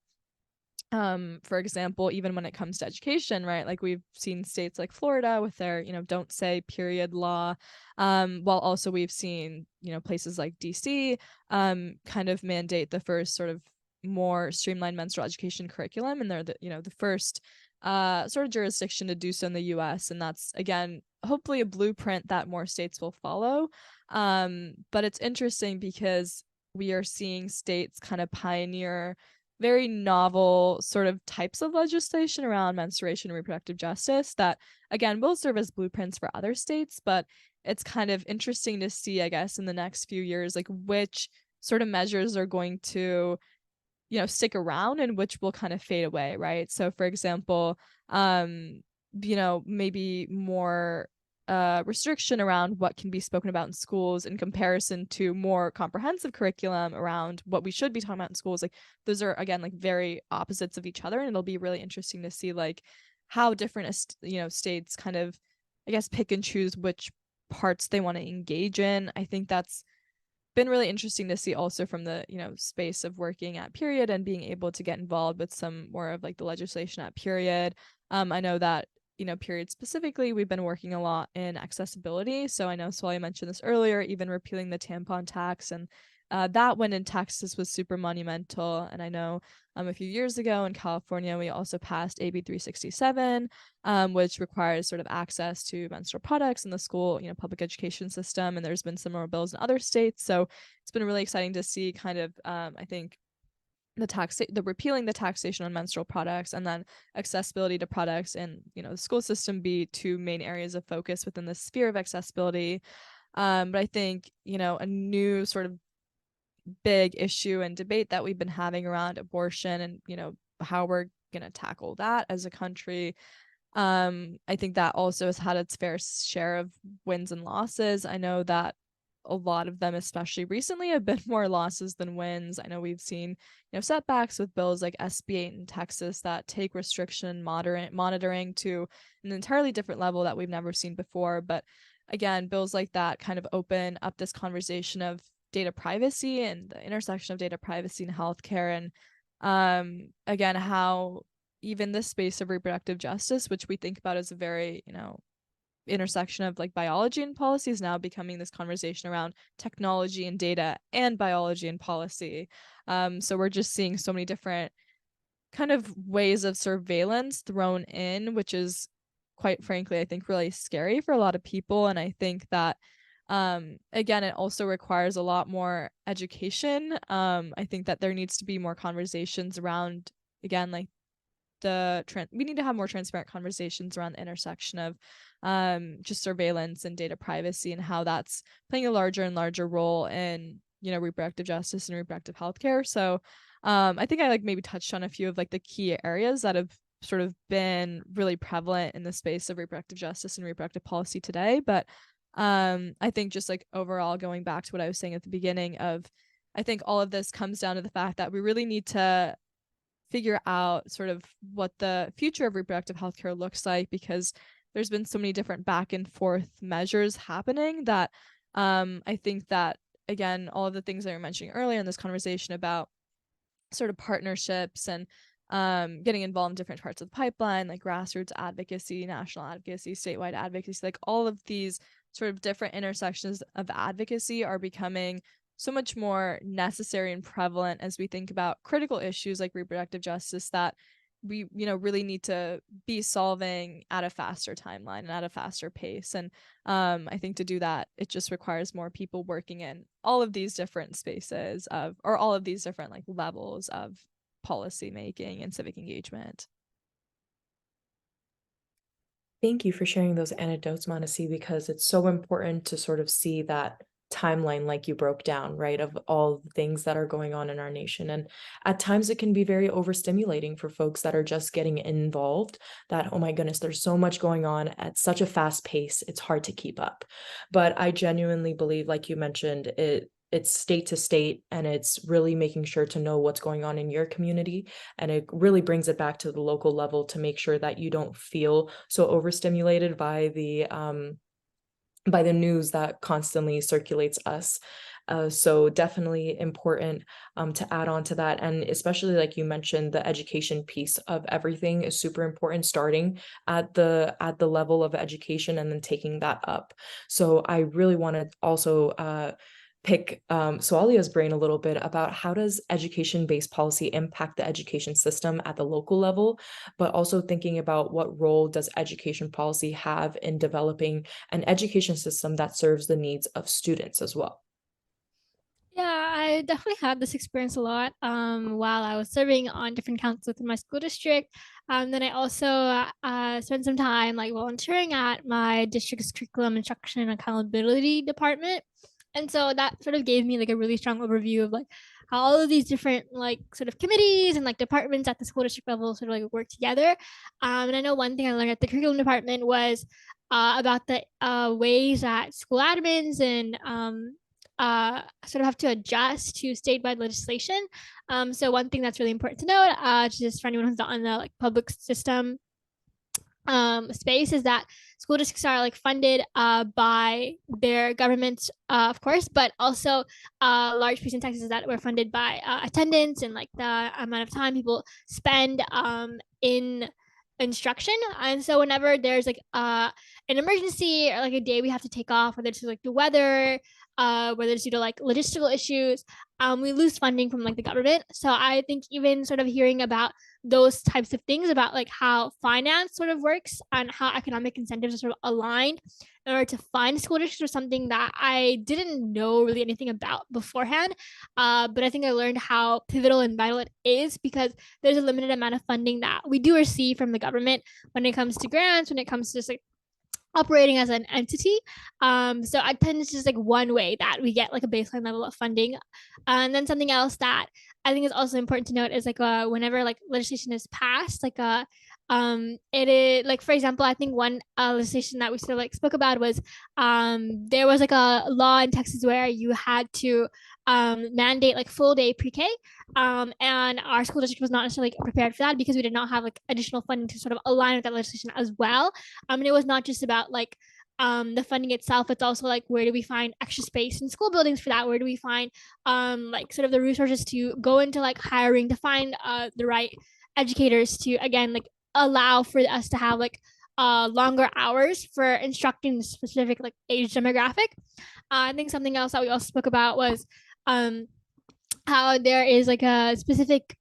for example, even when it comes to education, right, like we've seen states like Florida with their don't say period law, while also we've seen places like DC kind of mandate the first sort of more streamlined menstrual education curriculum, and they're the first sort of jurisdiction to do so in the US, and that's again hopefully a blueprint that more states will follow. But it's interesting because we are seeing states kind of pioneer very novel sort of types of legislation around menstruation and reproductive justice that again will serve as blueprints for other states, but it's kind of interesting to see, I guess, in the next few years, like which sort of measures are going to, stick around and which will kind of fade away, right? So for example, maybe more restriction around what can be spoken about in schools in comparison to more comprehensive curriculum around what we should be talking about in schools. Like those are, again, like very opposites of each other, and it'll be really interesting to see like how different states kind of, I guess, pick and choose which parts they want to engage in. I think that's been really interesting to see also from the space of working at Period and being able to get involved with some more of like the legislation at Period. I know that Period specifically, we've been working a lot in accessibility. So I know Swali mentioned this earlier, even repealing the tampon tax, and that one in Texas was super monumental. And I know a few years ago in California, we also passed AB 367, which requires sort of access to menstrual products in the school, public education system. And there's been similar bills in other states. So it's been really exciting to see kind of, I think, the repealing the taxation on menstrual products and then accessibility to products in the school system be two main areas of focus within the sphere of accessibility. But I think a new sort of big issue and debate that we've been having around abortion and how we're going to tackle that as a country. I think that also has had its fair share of wins and losses. I know that a lot of them, especially recently, have been more losses than wins. I know we've seen setbacks with bills like SB 8 in Texas that take restriction monitoring to an entirely different level that we've never seen before. But again, bills like that kind of open up this conversation of data privacy and the intersection of data privacy and healthcare, and again, how even this space of reproductive justice, which we think about as a very intersection of like biology and policy, is now becoming this conversation around technology and data and biology and policy. So we're just seeing so many different kind of ways of surveillance thrown in, which is quite frankly, I think, really scary for a lot of people. And I think that again, it also requires a lot more education. I think that there needs to be more conversations around, again, like we need to have more transparent conversations around the intersection of just surveillance and data privacy and how that's playing a larger and larger role in reproductive justice and reproductive healthcare. So I think I like maybe touched on a few of like the key areas that have sort of been really prevalent in the space of reproductive justice and reproductive policy today. But I think just like overall, going back to what I was saying at the beginning of, I think all of this comes down to the fact that we really need to figure out sort of what the future of reproductive healthcare looks like, because there's been so many different back and forth measures happening that I think that, again, all of the things that you were mentioning earlier in this conversation about sort of partnerships and getting involved in different parts of the pipeline, like grassroots advocacy, national advocacy, statewide advocacy, like all of these sort of different intersections of advocacy are becoming so much more necessary and prevalent as we think about critical issues like reproductive justice that we really need to be solving at a faster timeline and at a faster pace. And I think to do that, it just requires more people working in all of these different spaces or all of these different like levels of policy making and civic engagement. Thank you for sharing those anecdotes, Manasi, because it's so important to sort of see that timeline like you broke down, right, of all the things that are going on in our nation. And at times it can be very overstimulating for folks that are just getting involved, that, oh my goodness, there's so much going on at such a fast pace, it's hard to keep up. But I genuinely believe, like you mentioned, it's state to state, and it's really making sure to know what's going on in your community. And it really brings it back to the local level to make sure that you don't feel so overstimulated by the news that constantly circulates us. So definitely important to add on to that. And especially like you mentioned, the education piece of everything is super important, starting at the level of education and then taking that up. So I really want to also pick Sualeha's brain a little bit about how does education-based policy impact the education system at the local level, but also thinking about what role does education policy have in developing an education system that serves the needs of students as well. Yeah, I definitely had this experience a lot while I was serving on different councils within my school district. Then I also spent some time like volunteering at my district's curriculum instruction and accountability department. And so that sort of gave me like a really strong overview of like how all of these different like sort of committees and like departments at the school district level sort of like work together. And I know one thing I learned at the curriculum department was about the ways that school admins and sort of have to adjust to statewide legislation. So one thing that's really important to note, just for anyone who's not in the like public system space, is that school districts are like funded by their governments, of course, but also large piece of taxes that were funded by attendance and like the amount of time people spend in instruction. And so whenever there's like an emergency or like a day we have to take off, whether it's like the weather, whether it's due to like logistical issues, we lose funding from like the government. So I think even sort of hearing about those types of things about like how finance sort of works and how economic incentives are sort of aligned in order to fund school districts was something that I didn't know really anything about beforehand. But I think I learned how pivotal and vital it is, because there's a limited amount of funding that we do receive from the government when it comes to grants, when it comes to just like operating as an entity. So attendance is just like one way that we get like a baseline level of funding. And then something else that I think is also important to note is like whenever like legislation is passed, like it is like, for example, I think one legislation that we sort of like spoke about was there was like a law in Texas where you had to mandate like full day pre-K, and our school district was not necessarily prepared for that because we did not have like additional funding to sort of align with that legislation as well. And it was not just about like the funding itself, it's also like where do we find extra space in school buildings for that, where do we find like sort of the resources to go into like hiring to find the right educators to again like allow for us to have like longer hours for instructing the specific like age demographic. I think something else that we also spoke about was um how there is like a specific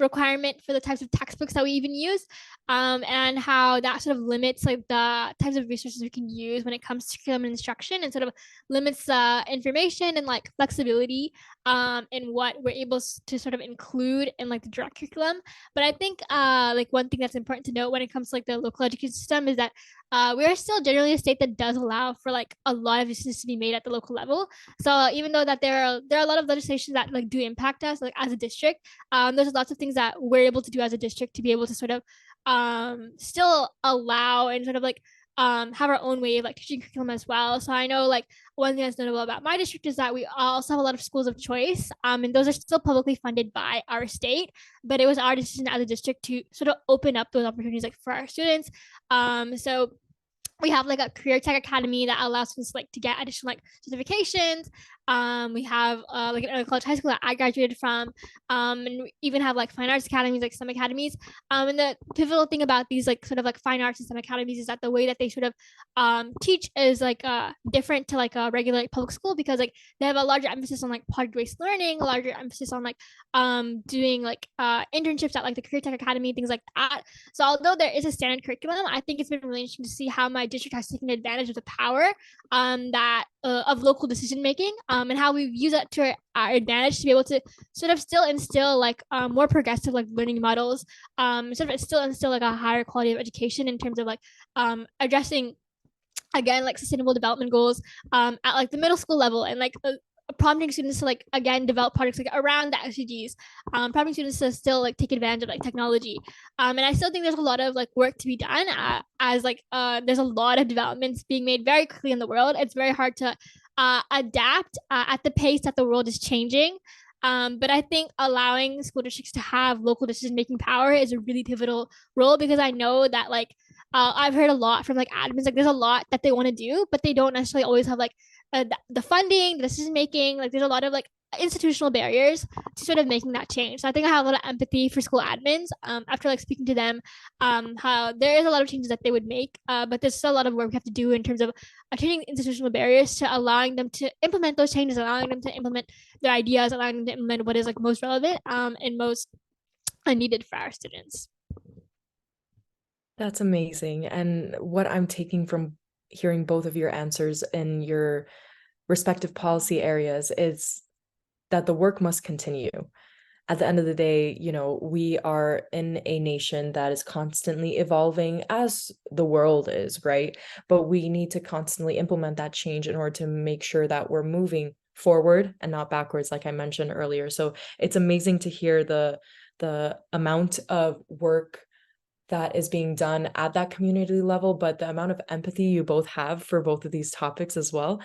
requirement for the types of textbooks that we even use, and how that sort of limits like the types of resources we can use when it comes to curriculum and instruction, and sort of limits information and like flexibility in what we're able to sort of include in like the direct curriculum. But I think like one thing that's important to note when it comes to like the local education system is that we are still generally a state that does allow for like a lot of decisions to be made at the local level. So even though that there are a lot of legislation that like do impact us like as a district, there's lots of things that we're able to do as a district to be able to sort of still allow and sort of like have our own way of like teaching curriculum as well. So I know like one thing that's notable about my district is that we also have a lot of schools of choice, and those are still publicly funded by our state. But it was our decision as a district to sort of open up those opportunities like for our students. So we have like a career tech academy that allows us like to get additional like certifications. We have like an early college high school that I graduated from, and we even have like fine arts academies, like STEM academies. And the pivotal thing about these like sort of like fine arts and STEM academies is that the way that they sort of teach is like different to like a regular like, public school, because like they have a larger emphasis on like project-based learning, a larger emphasis on like doing like internships at like the career tech academy, things like that. So although there is a standard curriculum, I think it's been really interesting to see how my district has taken advantage of the power that of local decision making, and how we've used that to our advantage to be able to sort of still instill like more progressive like learning models, sort of still instill like a higher quality of education in terms of like addressing again like sustainable development goals at like the middle school level, and like prompting students to like again develop projects like around the SDGs, prompting students to still like take advantage of like technology. And I still think there's a lot of like work to be done as like there's a lot of developments being made very quickly in the world. It's very hard to adapt at the pace that the world is changing. But I think allowing school districts to have local decision making power is a really pivotal role, because I know that like I've heard a lot from like admins, like there's a lot that they want to do, but they don't necessarily always have like the funding, the decision making. Like there's a lot of like institutional barriers to sort of making that change. So I think I have a lot of empathy for school admins after like speaking to them, how there is a lot of changes that they would make, but there's still a lot of work we have to do in terms of changing institutional barriers to allowing them to implement those changes, allowing them to implement their ideas, allowing them to implement what is like most relevant and most needed for our students. That's amazing. And what I'm taking from hearing both of your answers in your respective policy areas is that the work must continue. At the end of the day, you know, we are in a nation that is constantly evolving, as the world is, right? But we need to constantly implement that change in order to make sure that we're moving forward and not backwards, like I mentioned earlier. So it's amazing to hear the amount of work that is being done at that community level, but the amount of empathy you both have for both of these topics as well,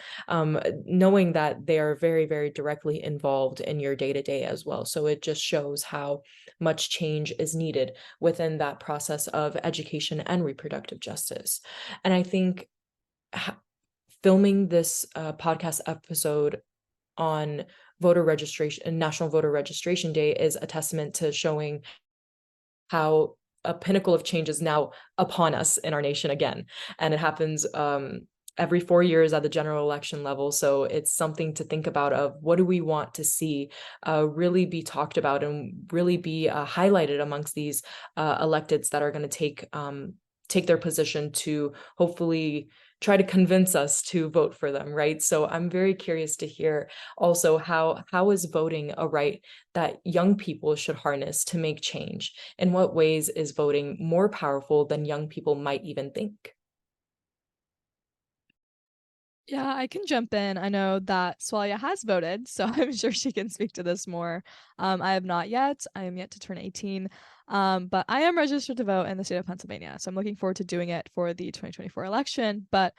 knowing that they are very, very directly involved in your day-to-day as well. So it just shows how much change is needed within that process of education and reproductive justice. And I think filming this podcast episode on voter registration, National Voter Registration Day, is a testament to showing how a pinnacle of change is now upon us in our nation again. And it happens every 4 years at the general election level. So it's something to think about of what do we want to see really be talked about and really be highlighted amongst these electeds that are going to take their position to hopefully try to convince us to vote for them, right? So I'm very curious to hear also how is voting a right that young people should harness to make change? In what ways is voting more powerful than young people might even think? Yeah, I can jump in. I know that Swalia has voted, so I'm sure she can speak to this more. I have not yet. I am yet to turn 18. But I am registered to vote in the state of Pennsylvania. So I'm looking forward to doing it for the 2024 election. But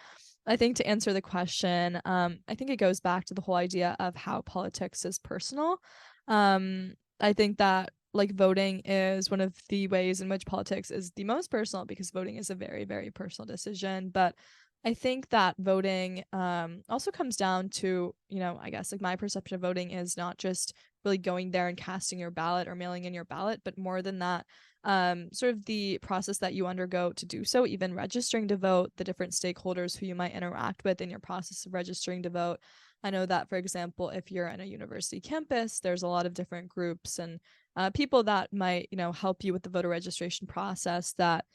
I think to answer the question, I think it goes back to the whole idea of how politics is personal. I think that like voting is one of the ways in which politics is the most personal, because voting is a very, very personal decision. But I think that voting also comes down to, you know, I guess like my perception of voting is not just really going there and casting your ballot or mailing in your ballot, but more than that, sort of the process that you undergo to do so, even registering to vote, the different stakeholders who you might interact with in your process of registering to vote. I know that, for example, if you're in a university campus, there's a lot of different groups and people that might, you know, help you with the voter registration process that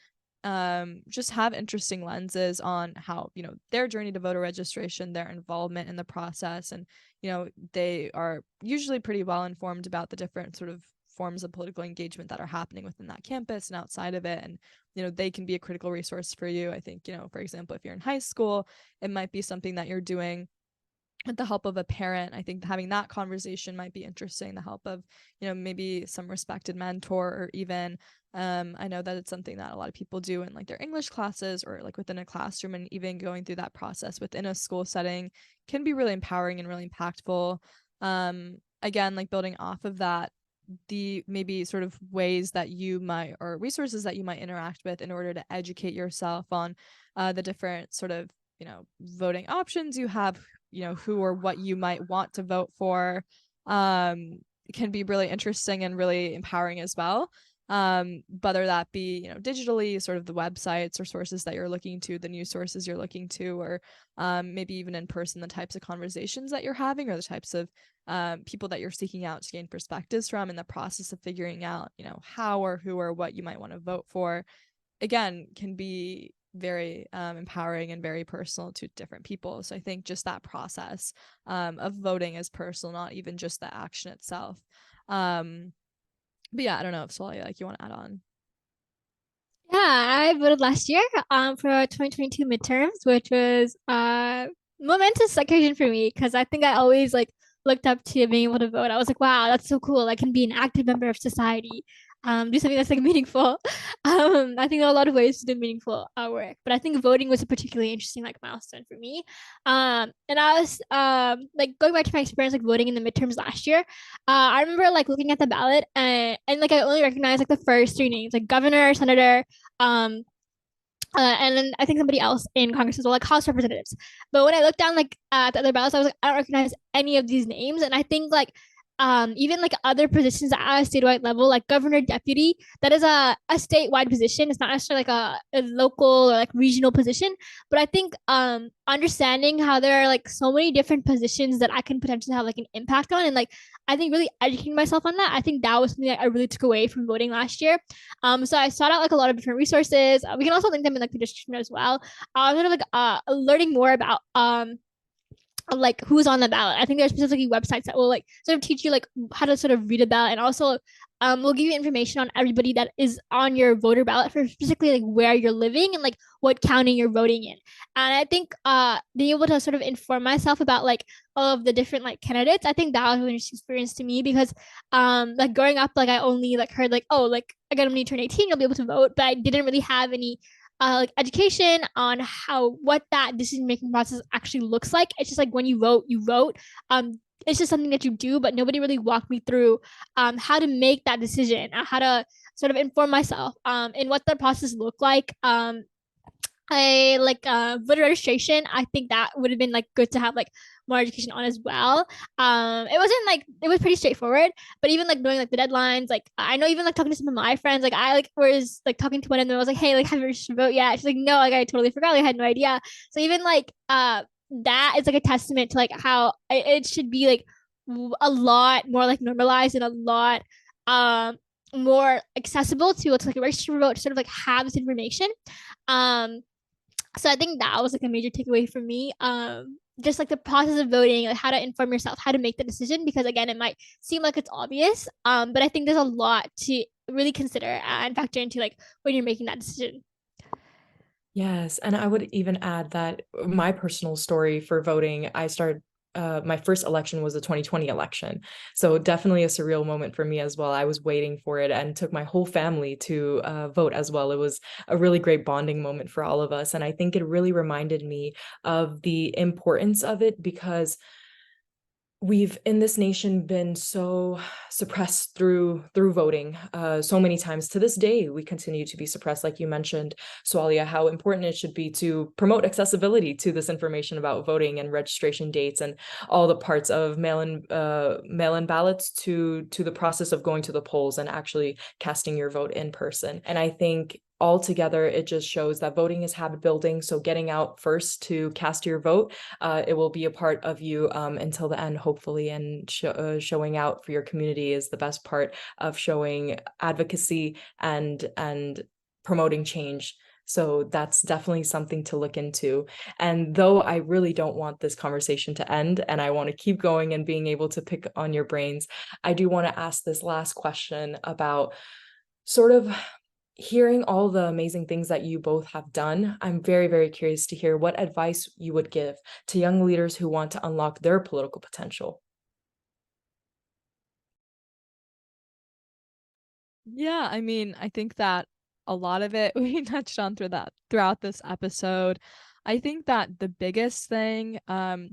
just have interesting lenses on how, you know, their journey to voter registration, their involvement in the process, and, you know, they are usually pretty well informed about the different sort of forms of political engagement that are happening within that campus and outside of it. And, you know, they can be a critical resource for you. I think, you know, for example, if you're in high school, it might be something that you're doing with the help of a parent. I think having that conversation might be interesting, the help of, you know, maybe some respected mentor, or even I know that it's something that a lot of people do in like their English classes or like within a classroom, and even going through that process within a school setting can be really empowering and really impactful. Again, like building off of that, the maybe sort of ways that you might, or resources that you might interact with in order to educate yourself on the different sort of, you know, voting options you have, you know, who or what you might want to vote for, can be really interesting and really empowering as well. Whether that be, you know, digitally, sort of the websites or sources that you're looking to, the news sources you're looking to, or maybe even in person, the types of conversations that you're having, or the types of people that you're seeking out to gain perspectives from in the process of figuring out, you know, how or who or what you might want to vote for, again, can be very empowering and very personal to different people. So I think just that process of voting is personal, not even just the action itself. But yeah, I don't know if Solia, like, you want to add on. Yeah, I voted last year for 2022 midterms, which was momentous occasion for me because I think I always like looked up to being able to vote. I was like, wow, that's so cool. I can be an active member of society, do something that's like meaningful. I think there are a lot of ways to do meaningful work, but I think voting was a particularly interesting like milestone for me. And I was like going back to my experience like voting in the midterms last year. I remember like looking at the ballot and like I only recognized like the first three names, like governor, senator, um, and then I think somebody else in Congress as well, like House representatives. But when I looked down like at the other ballots, I was like, I don't recognize any of these names. And I think like even like other positions at a statewide level, like governor deputy, that is a statewide position. It's not necessarily like a local or like regional position. But I think understanding how there are like so many different positions that I can potentially have like an impact on, and like I think really educating myself on that, I think that was something that I really took away from voting last year. So I sought out like a lot of different resources. We can also link them in like the description as well. I was sort of like learning more about of like who's on the ballot. I think there's specifically websites that will like sort of teach you like how to sort of read a ballot, and also we'll give you information on everybody that is on your voter ballot for specifically like where you're living and like what county you're voting in. And I think being able to sort of inform myself about like all of the different like candidates, I think that was a really interesting experience to me, because like growing up, like I only like heard like, oh, like again, when you turn 18 you'll be able to vote, but I didn't really have any like education on what that decision making process actually looks like. It's just like when you vote, you vote. It's just something that you do, but nobody really walked me through how to make that decision, how to sort of inform myself and what the process looked like. I like voter registration. I think that would have been like good to have like more education on as well. It wasn't like, it was pretty straightforward, but even like knowing like the deadlines, like I know even like talking to some of my friends, like I like was like talking to one of them, I was like, hey, like have you registered to vote yet? She's like, no, like I totally forgot, like I had no idea. So even like that is like a testament to like how it should be like a lot more like normalized and a lot more accessible to like register to vote, to sort of like have this information. Um so I think that was like a major takeaway for me. Just like the process of voting, like how to inform yourself, how to make the decision, because again, it might seem like it's obvious, but I think there's a lot to really consider and factor into like when you're making that decision. Yes, and I would even add that my personal story for voting, I started my first election was the 2020 election. So definitely a surreal moment for me as well. I was waiting for it and took my whole family to vote as well. It was a really great bonding moment for all of us. And I think it really reminded me of the importance of it, because we've in this nation been so suppressed through voting so many times. To this day we continue to be suppressed, like you mentioned, Swalia, how important it should be to promote accessibility to this information about voting and registration dates and all the parts of mail-in ballots to the process of going to the polls and actually casting your vote in person. And I think altogether it just shows that voting is habit building. So getting out first to cast your vote, it will be a part of you until the end, hopefully. And showing out for your community is the best part of showing advocacy and promoting change. So that's definitely something to look into. And though I really don't want this conversation to end, and I want to keep going and being able to pick on your brains, I do want to ask this last question about sort of hearing all the amazing things that you both have done. I'm very, very curious to hear what advice you would give to young leaders who want to unlock their political potential. Yeah, I mean, I think that a lot of it we touched on throughout this episode. I think that the biggest thing,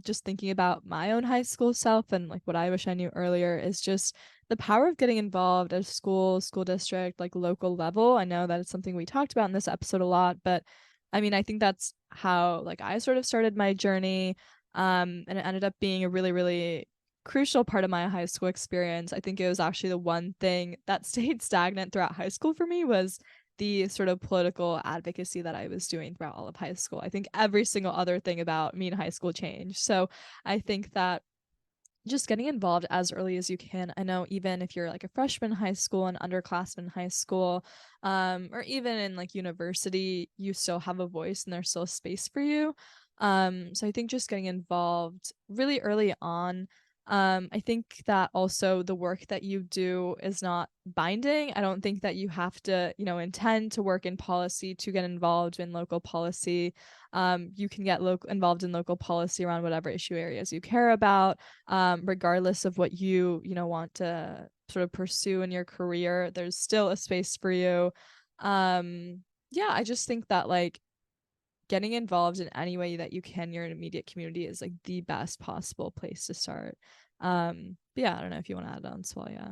just thinking about my own high school self and like what I wish I knew earlier, is just the power of getting involved at school district, like local level. I know that it's something we talked about in this episode a lot, but I mean, I think that's how like I sort of started my journey. And it ended up being a really, really crucial part of my high school experience. I think it was actually the one thing that stayed stagnant throughout high school for me was the sort of political advocacy that I was doing throughout all of high school. I think every single other thing about me in high school changed. So I think that just getting involved as early as you can. I know even if you're like a freshman in high school, an underclassman in high school, or even in like university, you still have a voice and there's still a space for you. So I think just getting involved really early on. I think that also the work that you do is not binding. I don't think that you have to, intend to work in policy to get involved in local policy. You can get involved in local policy around whatever issue areas you care about, regardless of what you want to sort of pursue in your career. There's still a space for you. Yeah, I just think that like getting involved in any way that you can in your immediate community is like the best possible place to start. But yeah, I don't know if you want to add on, Swell. Yeah.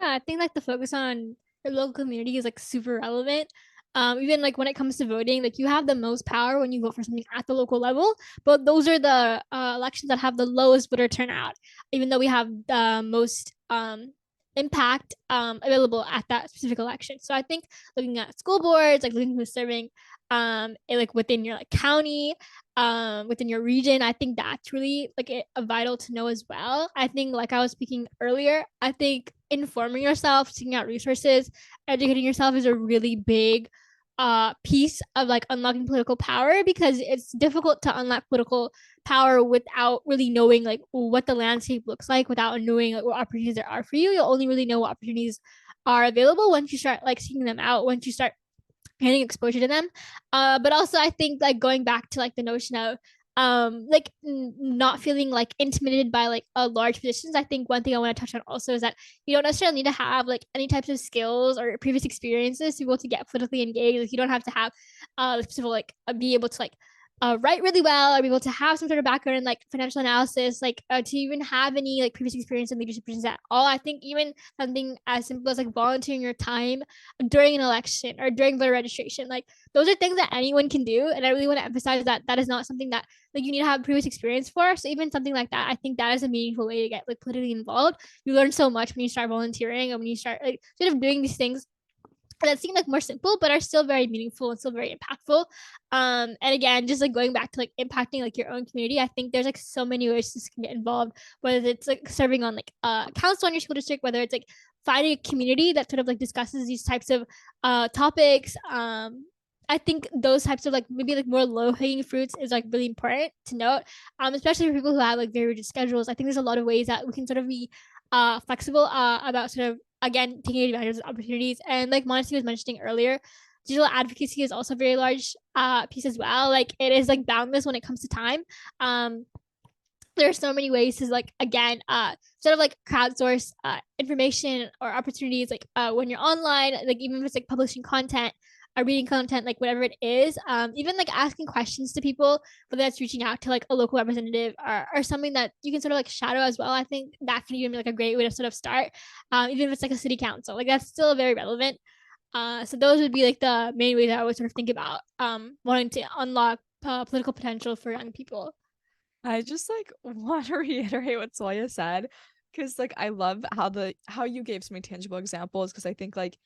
Yeah, I think like the focus on your local community is like super relevant. Even like when it comes to voting, like you have the most power when you vote for something at the local level, but those are the elections that have the lowest voter turnout, even though we have the most impact available at that specific election. So I think looking at school boards, like looking who's serving like within your like county, within your region, I think that's really like vital to know as well. I think like I was speaking earlier, I think informing yourself, seeking out resources, educating yourself is a really big piece of like unlocking political power, because it's difficult to unlock political power without really knowing like what the landscape looks like, without knowing like what opportunities there are for you. You'll only really know what opportunities are available once you start like seeking them out, once you start getting exposure to them. But also I think like going back to like the notion of like not feeling like intimidated by like large positions. I think one thing I want to touch on also is that you don't necessarily need to have like any types of skills or previous experiences to be able to get politically engaged. Like you don't have to have specific like be able to like write really well or be able to have some sort of background in like financial analysis, like to even have any like previous experience in leadership positions at all. I think even something as simple as like volunteering your time during an election or during voter registration, like those are things that anyone can do. And I really want to emphasize that that is not something that like you need to have previous experience for. So even something like that, I think that is a meaningful way to get like politically involved. You learn so much when you start volunteering and when you start like sort of doing these things that seem like more simple but are still very meaningful and still very impactful. And again, just like going back to like impacting like your own community, I think there's like so many ways to get involved, whether it's like serving on like council in your school district, whether it's like finding a community that sort of like discusses these types of topics. I think those types of like maybe like more low hanging fruits is like really important to note, especially for people who have like very rigid schedules. I think there's a lot of ways that we can sort of be flexible about sort of again taking advantage of opportunities. And like Manasi was mentioning earlier, digital advocacy is also a very large piece as well. Like it is like boundless when it comes to time. There are so many ways to like again sort of like crowdsource information or opportunities, like when you're online, like even if it's like publishing content or reading content, like whatever it is, even like asking questions to people, whether that's reaching out to like a local representative or something that you can sort of like shadow as well. I think that can even be like a great way to sort of start, even if it's like a city council, like that's still very relevant. So those would be like the main ways that I would sort of think about wanting to unlock political potential for young people. I just like want to reiterate what Soya said, because like I love how you gave so many tangible examples, because I think like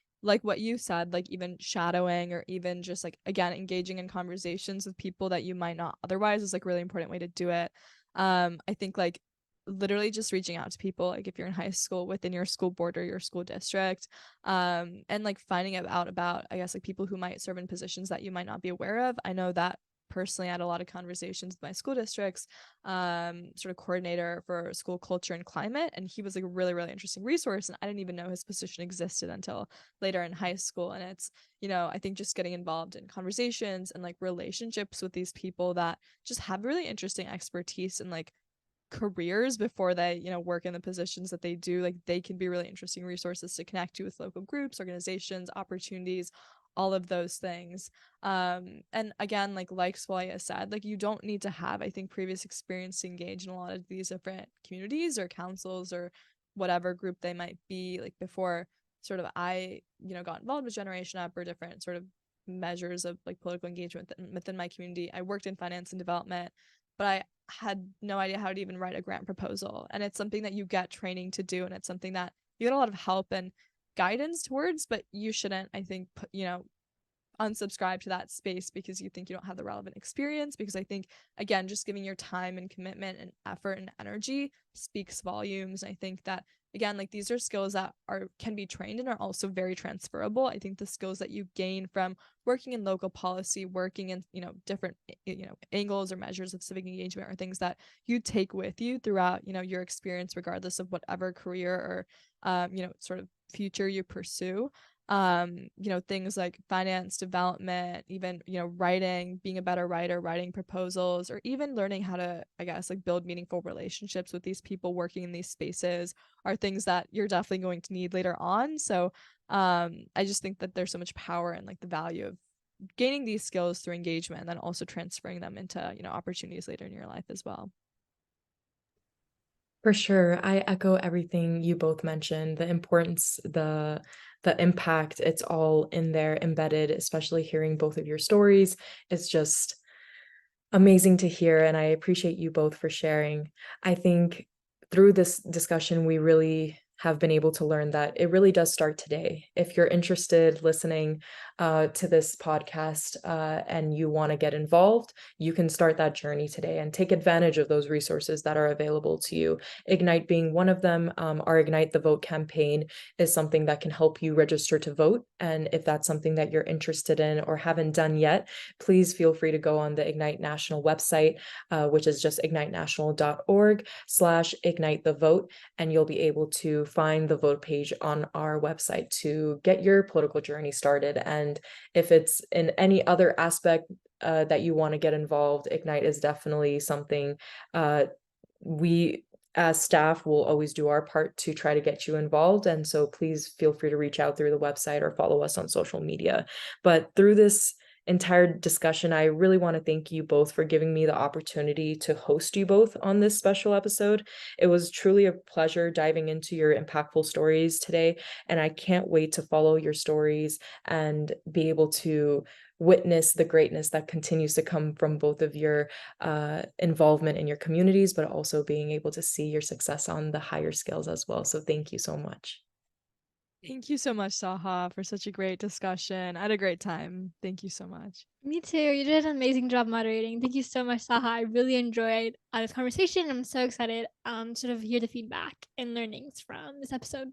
what you said, like even shadowing or even just like again engaging in conversations with people that you might not otherwise is like a really important way to do it. I think like literally just reaching out to people, like if you're in high school within your school board or your school district, and like finding out about I guess like people who might serve in positions that you might not be aware of. I know that personally I had a lot of conversations with my school district's sort of coordinator for school culture and climate, and he was like a really really interesting resource, and I didn't even know his position existed until later in high school. And it's, you know, I think just getting involved in conversations and like relationships with these people that just have really interesting expertise and like careers before they, you know, work in the positions that they do, like they can be really interesting resources to connect to with local groups, organizations, opportunities, all of those things. And again, like Swaya said, like you don't need to have, I think, previous experience to engage in a lot of these different communities or councils or whatever group they might be, like before sort of I, you know, got involved with Generation Up or different sort of measures of like political engagement within my community. I worked in finance and development, but I had no idea how to even write a grant proposal. And it's something that you get training to do, and it's something that you get a lot of help and guidance towards, but you shouldn't, I think, you know, unsubscribe to that space because you think you don't have the relevant experience, because I think again just giving your time and commitment and effort and energy speaks volumes. I think that again, like these are skills that are can be trained and are also very transferable. I think the skills that you gain from working in local policy, working in, you know, different, you know, angles or measures of civic engagement are things that you take with you throughout, you know, your experience, regardless of whatever career or you know, sort of future you pursue. You know, things like finance development, even, you know, writing, being a better writer, writing proposals, or even learning how to, I guess, like build meaningful relationships with these people working in these spaces are things that you're definitely going to need later on. So I just think that there's so much power in like the value of gaining these skills through engagement and then also transferring them into, you know, opportunities later in your life as well. For sure. I echo everything you both mentioned. The importance, the impact, it's all in there embedded, especially hearing both of your stories. It's just amazing to hear, and I appreciate you both for sharing. I think through this discussion, we really have been able to learn that it really does start today. If you're interested listening to this podcast and you want to get involved, you can start that journey today and take advantage of those resources that are available to you. Ignite being one of them. Our Ignite the Vote campaign is something that can help you register to vote. And if that's something that you're interested in or haven't done yet, please feel free to go on the Ignite National website, which is just ignitenational.org/ignite the vote, and you'll be able to find the vote page on our website to get your political journey started. And if it's in any other aspect that you want to get involved, Ignite is definitely something we as staff will always do our part to try to get you involved. And so please feel free to reach out through the website or follow us on social media. But through this entire discussion, I really want to thank you both for giving me the opportunity to host you both on this special episode. It was truly a pleasure diving into your impactful stories today, and I can't wait to follow your stories and be able to witness the greatness that continues to come from both of your involvement in your communities, but also being able to see your success on the higher scales as well. So thank you so much. Thank you so much, Saha, for such a great discussion. I had a great time. Thank you so much. Me too. You did an amazing job moderating. Thank you so much, Saha. I really enjoyed this conversation. I'm so excited to sort of hear the feedback and learnings from this episode.